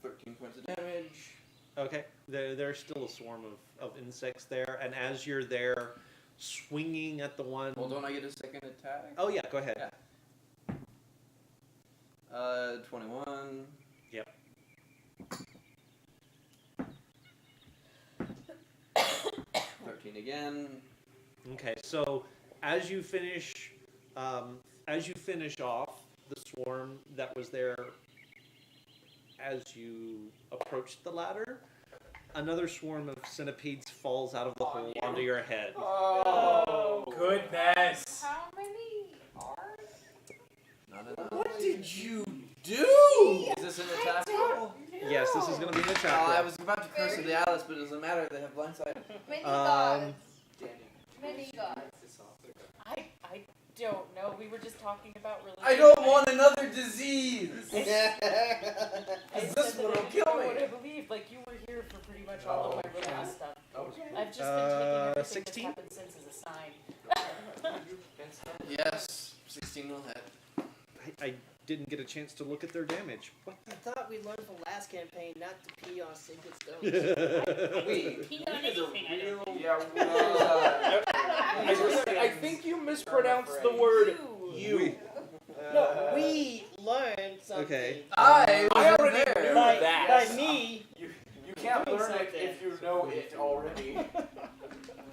13 points of damage. Okay. There's still a swarm of insects there, and as you're there, swinging at the one. Well, don't I get a second attack? Oh yeah, go ahead. Yeah. 21. Yep. 13 again. Okay, so as you finish off the swarm that was there, as you approach the ladder, another swarm of centipedes falls out of the hole onto your head. Oh, goodness. How many are? Not enough. What did you do? Is this an attack roll? Yes, this is going to be an attack roll. I was about to curse the Alice, but it doesn't matter. They have blindsight. Many gods. Many gods. I don't know. We were just talking about religion. I don't want another disease. I This said one will that I kill know me. what I believe. Like, you were here for pretty much all of my religious stuff. Okay. I've just been taking everything 16? that's happened since as a sign. Yes, 16 will hit. I didn't get a chance to look at their damage. What? I thought we learned from last campaign not to pee on sacred stones. Pee on anything, I don't know. Yeah, I think you mispronounced the word you. No, we learned something. Okay. I already there. knew By, that. by me. You can't Doing learn it something. if you know it already.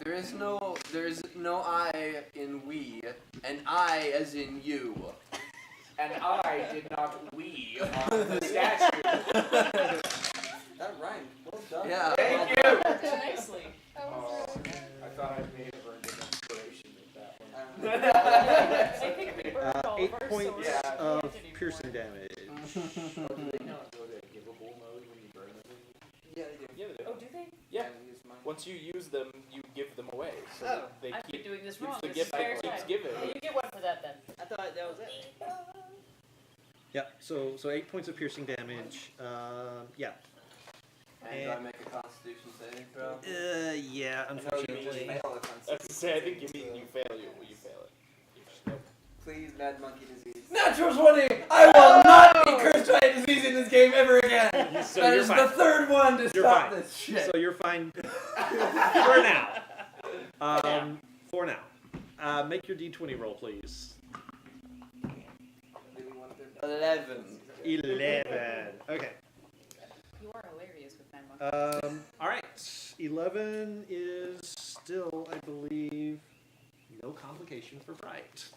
There is no I in we, and I as in you. And I did not we on the statue. That rhymed. Well done. Yeah. Thank you. Nicely. That Oh, was really I thought I may have earned an inspiration with that one. I think we burned all 8 of our points swords. Yeah. We of have to do piercing more. damage. Do they not go to givable mode when you burn them? Yeah, they do. Yeah, they do. Oh, do they? Yeah. I use mine. Once you use them, you give them away. So Oh, that they I've been keep doing this keeps wrong. the This gift is fair that keeps time. giving. Yeah, you get one for that then. I thought that was it. Yeah, so 8 points of piercing damage. Yeah. And do I make a Constitution saving throw? Yeah, No, you just unfortunately. fail the I was concept. to say, I think you mean you fail you fail it. You just go. Please, mad monkey disease. Natural 20! I will not be cursed by a disease in this game ever again! So That you're is fine. the third one to You're stop fine. this shit. So you're fine for now. For now. Make your D20 roll, please. 11. 11. Okay. You are hilarious with Mad Monkey. All right. 11 is still, I believe, no complication for Bright.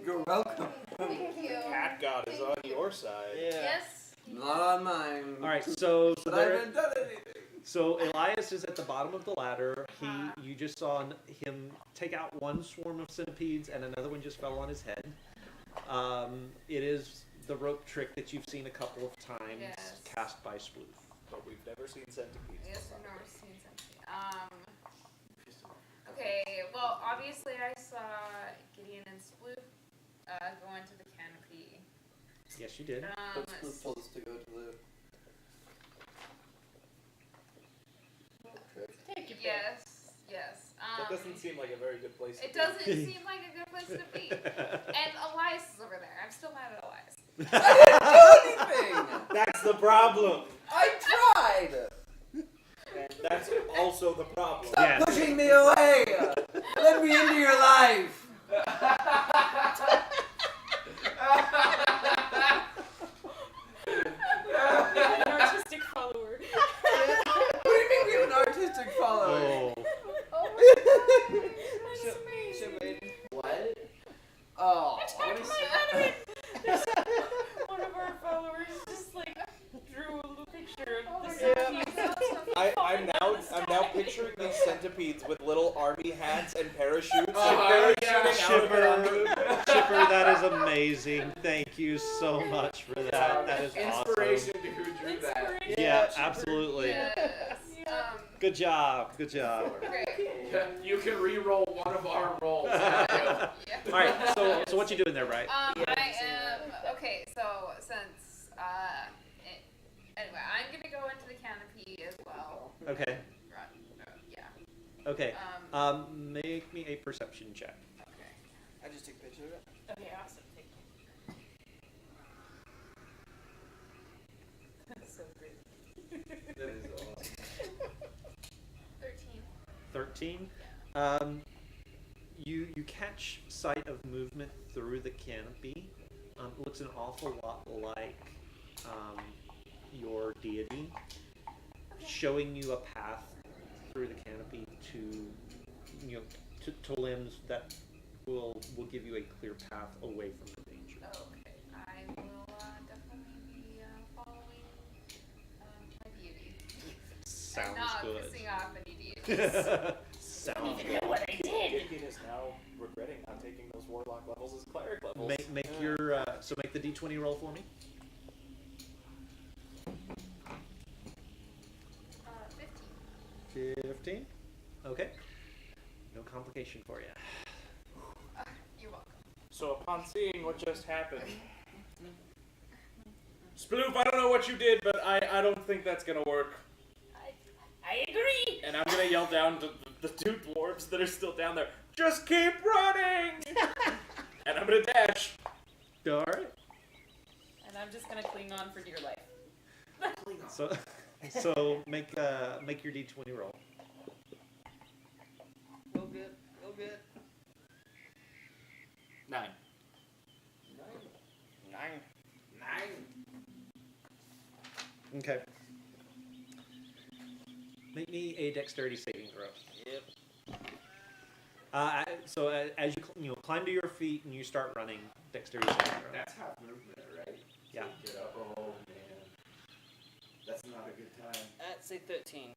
You're welcome. Thank you. Cat God is on your side. Yes. Not on mine. All right. So But I there. haven't done anything. So Elias is at the bottom of the ladder. You just saw him take out one swarm of centipedes, and another one just fell on his head. It is the rope trick that you've seen a couple of times Yes. cast by Sploof. But we've never seen centipedes. Yes, I've never seen something. Okay, well, obviously I saw Gideon and Sploof go into the canopy. Yes, you did. But Sploof told us to go to the... Take your pick. Yes, yes. That doesn't seem like a very good place to It be. doesn't seem like a good place to be. And Elias is over there. I'm still mad at Elias. I didn't do anything! That's the problem. I tried! That's also the problem. Stop Yes. pushing me away! Let me into your life! An artistic follower. What do you mean we have an artistic following? Oh. Oh my god. That's amazing. What? Oh, Attack what is my enemy. One of our followers just like drew a little picture Oh of my the god. centipedes. I'm now picturing these centipedes with little army hats and parachutes and Oh, parachuting yeah. out of it onto Chipper, that is amazing. Thank you so much for that. That is Inspiration awesome. to who drew that. Inspiration. Yeah, absolutely. Yes. Good job. Good job. Great. You can re-roll one of our rolls. Yeah. All right. So what you doing there, right? I am since anyway, I'm gonna go into the canopy as well. Okay. Yeah. Okay. Make me a perception check. Okay. I just took a picture of it. Okay, awesome. Thank you. That's so great. That is awesome. 13. 13. You catch sight of movement through the canopy. It looks an awful lot like your deity, showing you a path through the canopy to limbs that will give you a clear path away from the danger. Okay. I will definitely be following my deity. Sounds and not good. pissing off any deities. Sounds Even know what I did. Gideon is now regretting not taking those warlock levels as cleric levels. Make your make the d20 roll for me. 15. 15. Okay. No complication for you. You're welcome. So upon seeing what just happened, Sploof, I don't know what you did, but I don't think that's gonna work. I agree. And I'm gonna yell down to the two dwarves that are still down there, just keep running! And I'm gonna dash. Alright. And I'm just gonna cling on for dear life. So make your d20 roll. Real good. Real good. 9. 9. Okay. Make me a dexterity saving throw. Yep. So as you climb to your feet and you start running, dexterity saving throw. That's half movement, right? Yeah. Get up. Oh man, that's not a good time. I'd say 13.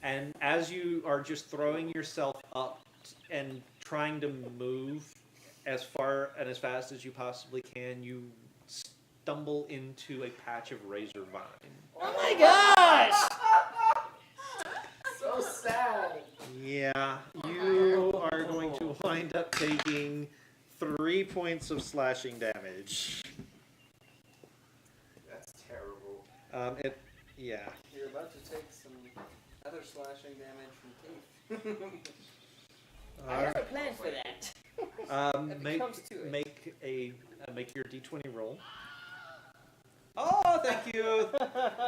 And as you are just throwing yourself up and trying to move as far and as fast as you possibly can, you stumble into a patch of razor vine. Oh my gosh! So sad. Yeah, you are going to wind up taking 3 points of slashing damage. That's terrible. Yeah. You're about to take some other slashing damage from teeth. I have a plan for that. If it comes to it. Make your d20 roll. Oh, thank you,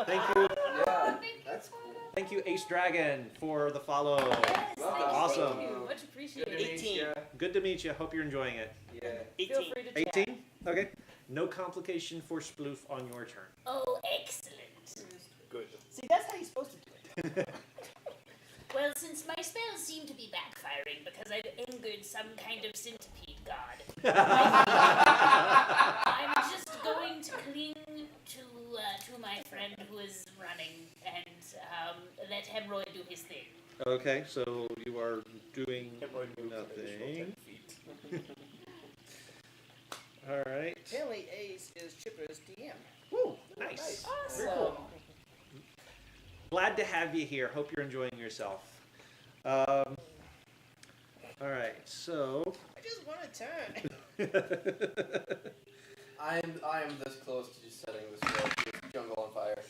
thank you, Yeah, that's cool. thank you, Ace Dragon, for the follow. Yes, Awesome. Thank you. Much appreciated. 18. Good to meet you. Hope you're enjoying it. Yeah. Feel 18. free to chat. 18. Okay. No complication for Sploof on your turn. Oh, excellent. Good. See, that's how you're supposed to do it. Well, since my spells seem to be backfiring because I've angered some kind of centipede god, I'm just going to cling to my friend who is running and let Hemroy do his thing. Okay, so you are doing Hemroid moves an additional nothing. 10 feet. All right. Apparently, Ace is Chipper's DM. Woo, nice. Very cool. Glad to have you here. Hope you're enjoying yourself. All right, so. I just want to turn. I am this close to just setting this jungle on fire.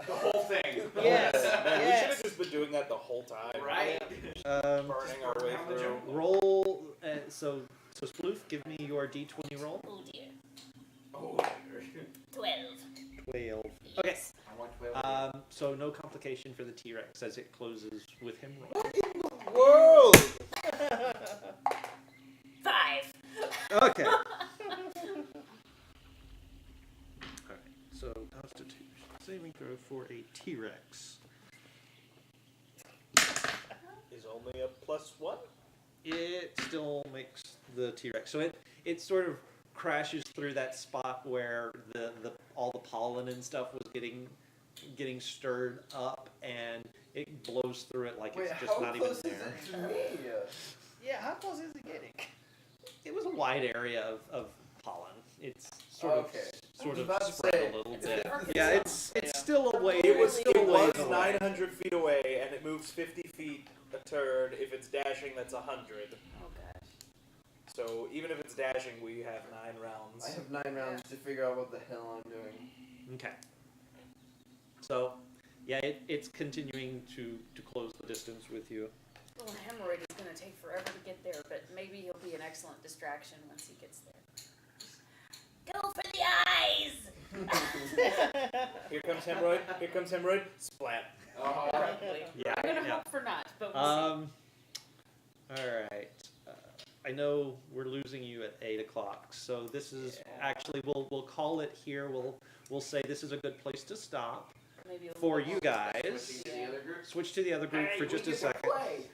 The whole thing. Yes, Man, we yes. should have just been doing that the whole time. Right. Burning our way through. Roll. So Sploof, give me your d20 roll. Oh dear. Oh. 12. 12. Okay. Yes. I want 12. So no complication for the T-Rex as it closes with him. Whoa! 5. Okay. All right. So Constitution saving throw for a T-Rex. Is only a +1? It still makes the T-Rex. So it sort of crashes through that spot where the all the pollen and stuff was getting stirred up, and it blows through it like Wait, it's just how not even close is there. it to me? Yeah, how close is it getting? It was a wide area of pollen. It's sort Okay. I was of about to spread say, a little it's bit. perfect Yeah, zone. it's still a way. It was still ways away. 900 feet away, and it moves 50 feet a turn. If it's dashing, that's 100. Oh gosh. So even if it's dashing, we have 9 rounds. I have 9 rounds to figure out what the hell I'm doing. Okay. So, yeah, it's continuing to close the distance with you. Well, hemorrhoid is going to take forever to get there, but maybe he'll be an excellent distraction once he gets there. Go for the eyes! Here comes hemorrhoid. Here comes hemorrhoid. Splat. Probably. Yeah. I'm going to hope for not, but we'll see. All right. I know we're losing you at 8 o'clock, so this is actually we'll call it here. We'll say this is a good place to stop Maybe a for little you more. guys. To the other group. Switch to the other group Hey, for we just a get to second. play.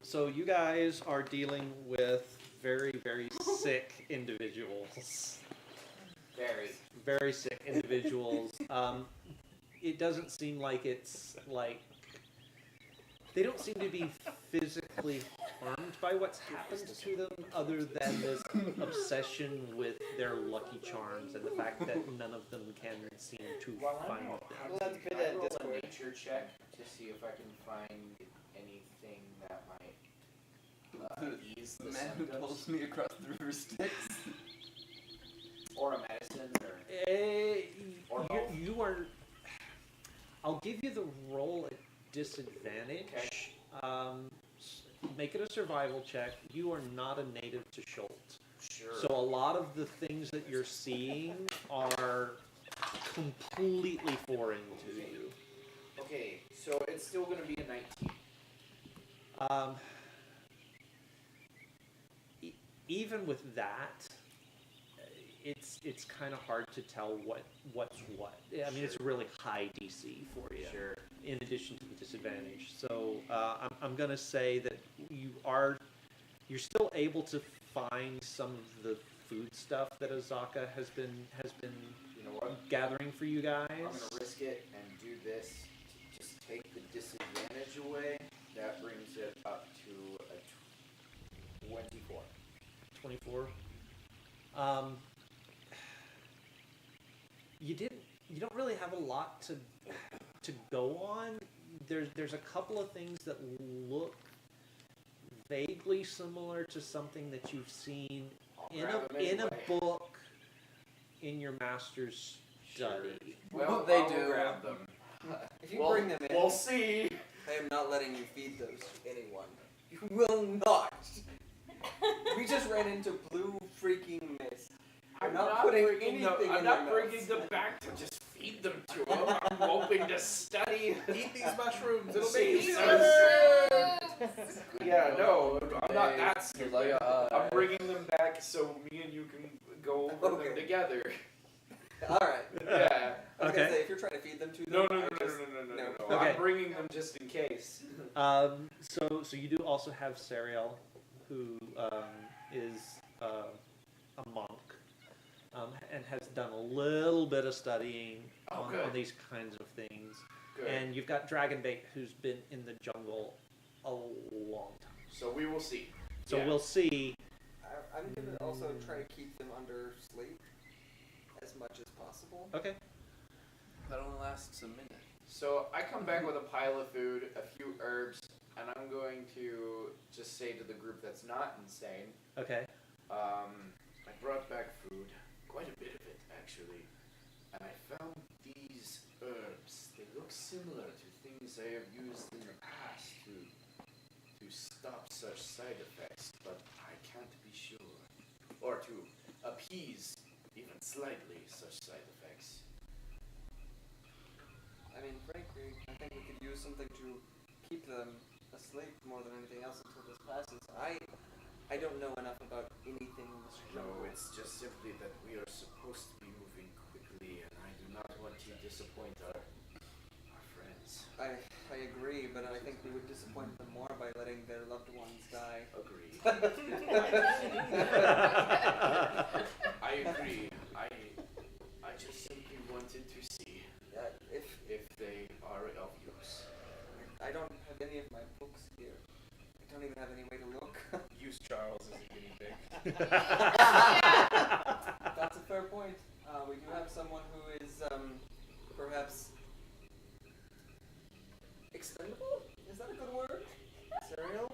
So you guys are dealing with very, very sick individuals. Very sick individuals. It doesn't seem like it's like they don't seem to be physically harmed by what's happened to them, other than this obsession with their lucky charms and the fact that none of them can seem to find them. We'll have to put Can that I in roll a Discord. nature check to see if I can find anything that might ease The the man who symptoms? pulls me across the river Styx. Or a medicine, or... Or You, both. you are. I'll give you the roll at disadvantage. Okay. Make it a survival check. You are not a native to Chult. Sure. So a lot of the things that you're seeing are completely foreign to you. Okay, so it's still going to be a 19. Even with that, it's kind of hard to tell what's what. I mean, it's a really high DC for you. Sure. In addition to the disadvantage, so I'm gonna say that you're still able to find some of the food stuff that Azaka has been You know what? gathering for you guys. I'm going to risk it and do this to just take the disadvantage away. That brings it up to a 24. 24. You don't really have a lot to go on. There's a couple of things that look vaguely similar to something that you've seen in grab 'em a anyway. book in your master's study. Well, They I'll do. grab them. If you bring them in, We'll see. I am not letting you feed those to anyone. You will not. We just ran into blue freaking mist. I'm not putting anything I'm in not their bringing mouths. them back to just feed them to them. I'm hoping to study. Eat these mushrooms. It'll See, make you so- sense. Yeah, no, I'm not that stupid. Like, I'm bringing them back so me and you can go over them together. Alright. Yeah. I was gonna Okay. say, if you're trying to feed them to them, No, I just- no. Okay. I'm bringing them just in case. So you do also have Sariel, who is a monk, and has done a little bit of studying on these kinds of things. Good. And you've got Dragonbait, who's been in the jungle a long time. So we will see. So Yeah. we'll see. I'm gonna also try to keep them under sleep as much as possible. Okay. That only lasts a minute. So I come back with a pile of food, a few herbs, and I'm going to just say to the group that's not insane, Okay. I brought back food, quite a bit of it actually, and I found these herbs. They look similar to things I have used in the past to stop such side effects, but I can't be sure, or to appease even slightly such side effects. I mean, frankly, I think we could use something to keep them asleep more than anything else until this passes. I don't know enough about anything in this No, jungle. it's just simply that we are supposed to be moving quickly, and I do not want to disappoint our friends. I agree, but I think we would disappoint them more by letting their loved ones die. Agreed. I agree. I just simply wanted to see if they are of use. I don't have any of my books here. I don't even have any way to look. Use Charles as a guinea pig. That's a fair point. We do have someone who is perhaps expendable? Is that a good word? Cereal?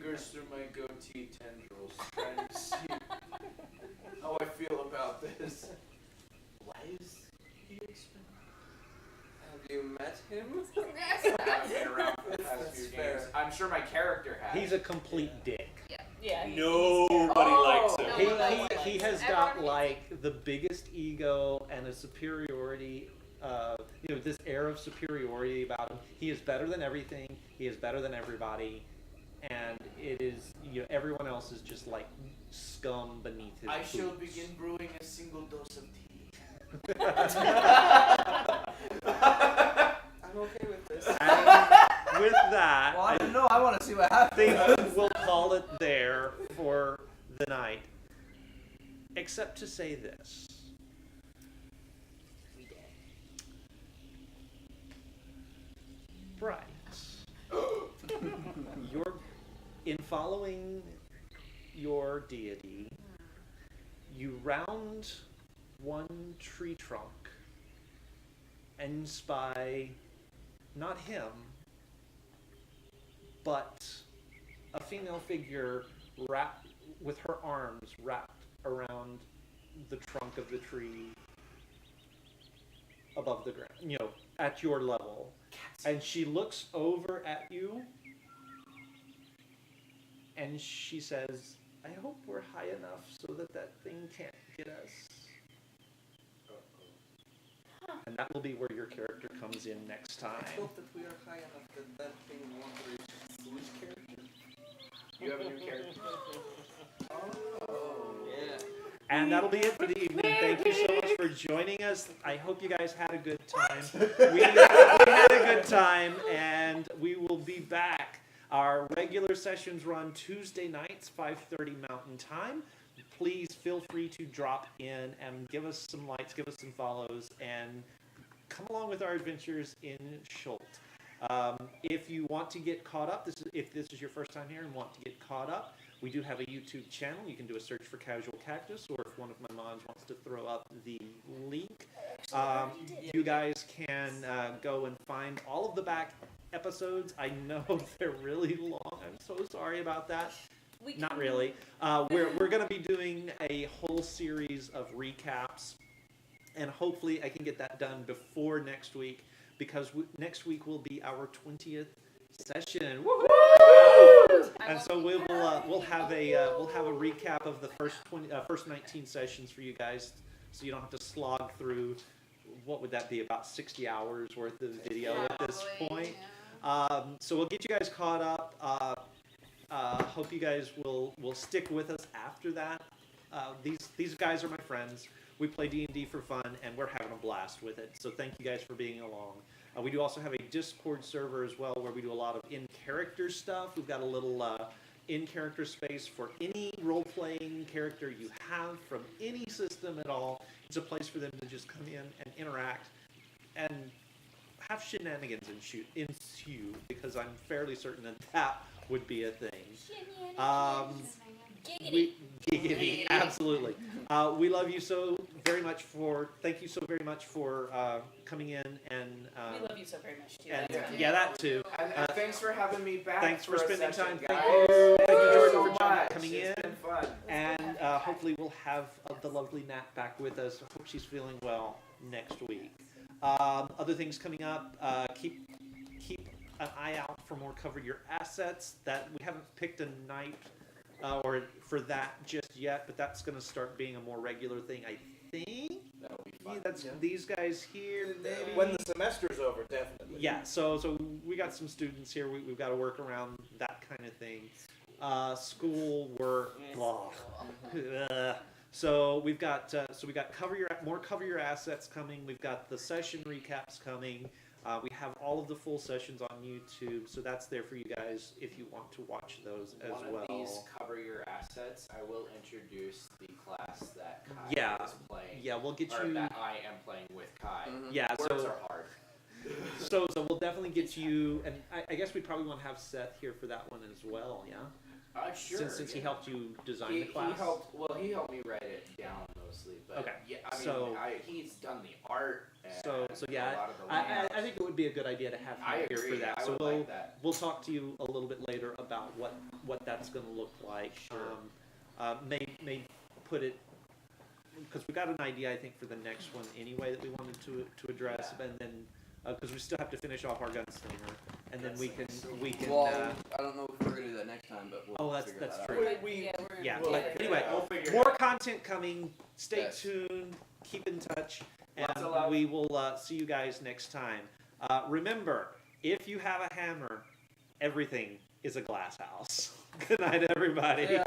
fingers through my goatee tendrils, trying to see how I feel about this. Why is he expensive? Have you met him? I haven't been around for the past few games. I'm sure my character has. He's a complete dick. Yeah. Nobody likes him. He, No one he, likes he him. has Everyone got hates like the biggest ego and a superiority, this air of superiority about him. He is better than everything. He is better than everybody, and it is everyone else is just like scum beneath his I boots. shall begin brewing a single dose of tea. I'm okay with this. And with that, Well, I don't know. I want to see what happens. think we'll call it there for the night. Except to say this. Bright. In following your deity, you round one tree trunk and spy not him, but a female figure wrapped with her arms wrapped around the trunk of the tree above the ground, at your level. And she looks over at you and she says, I hope we're high enough so that thing can't get us. And that will be where your character comes in next time. I hope that we are high enough that thing won't reach. Which character? You have a new character. Oh, yeah. And that'll be it for the evening. Thank you so much for joining us. I hope you guys had a good time. We had a good time, and we will be back. Our regular sessions run Tuesday nights, 5:30 Mountain Time. Please feel free to drop in and give us some likes, give us some follows, and come along with our adventures in Chult. If you want to get caught up, if this is your first time here and want to get caught up, we do have a YouTube channel. You can do a search for Casual Cactus, or if one of my mods wants to throw up the link, you guys can go and find all of the back episodes. I know they're really long. I'm so sorry about that. Not really. We're going to be doing a whole series of recaps, and hopefully I can get that done before next week, because next week will be our 20th session. Woohoo! And so we'll have a recap of the first 19 sessions for you guys, so you don't have to slog through. What would that be? About 60 hours worth of video at this point. Yeah. So we'll get you guys caught up. Hope you guys will stick with us after that. These guys are my friends. We play D&D for fun, and we're having a blast with it. So thank you guys for being along. We do also have a Discord server as well, where we do a lot of in-character stuff. We've got a little in-character space for any role-playing character you have from any system at all. It's a place for them to just come in and interact and have shenanigans ensue, because I'm fairly certain that would be a thing. Giggity, absolutely. We love you so very much thank you so very much for coming in, and We love you so very much too. and That's yeah, that too. And thanks for having me back. Thanks for a spending session, time. guys. Thank you, Jordan, so for much. coming It's in. been fun. And hopefully we'll have the lovely Nat back with us. I hope she's feeling well next week. Other things coming up, keep an eye out for more Cover Your Assets. That we haven't picked a night or for that just yet, but that's going to start being a more regular thing, I think. That'll be fun. Yeah, that's these guys here, maybe. When the semester's over, definitely. Yeah, so we got some students here. We've got to work around that kind of thing. School, work, blah. So we got more Cover Your Assets coming. We've got the session recaps coming. We have all of the full sessions on YouTube, so that's there for you guys if you want to watch those as well. One of these Cover Your Assets, I will introduce the class that Kai Yeah. is playing. Yeah, we'll get or you. that I am playing with Kai. Yeah, Words so are hard. so we'll definitely get you, and I guess we probably want to have Seth here for that one as well. Yeah. Sure. Since he yeah. helped you design the class. He helped me write it down mostly, but Okay, yeah, I mean, so- he's done the art So a yeah, lot of the I layouts. think it would be a good idea to have I you here agree. for that. I So would we'll like that. we'll talk to you a little bit later about what that's going to look like. Sure. May put it because we got an idea I think for the next one anyway that we wanted to address, and then because we still have to finish off our gunslinger, and then we can Well, I don't know if we're gonna do that next time, but we'll that's figure that true. out. Yeah, We'll but figure anyway, it out. We'll figure it more out. content coming. Stay Yes. tuned. Keep in touch, Lots and of love. we will see you guys next time. Remember, if you have a hammer, everything is a glass house. Good night, everybody. Yeah.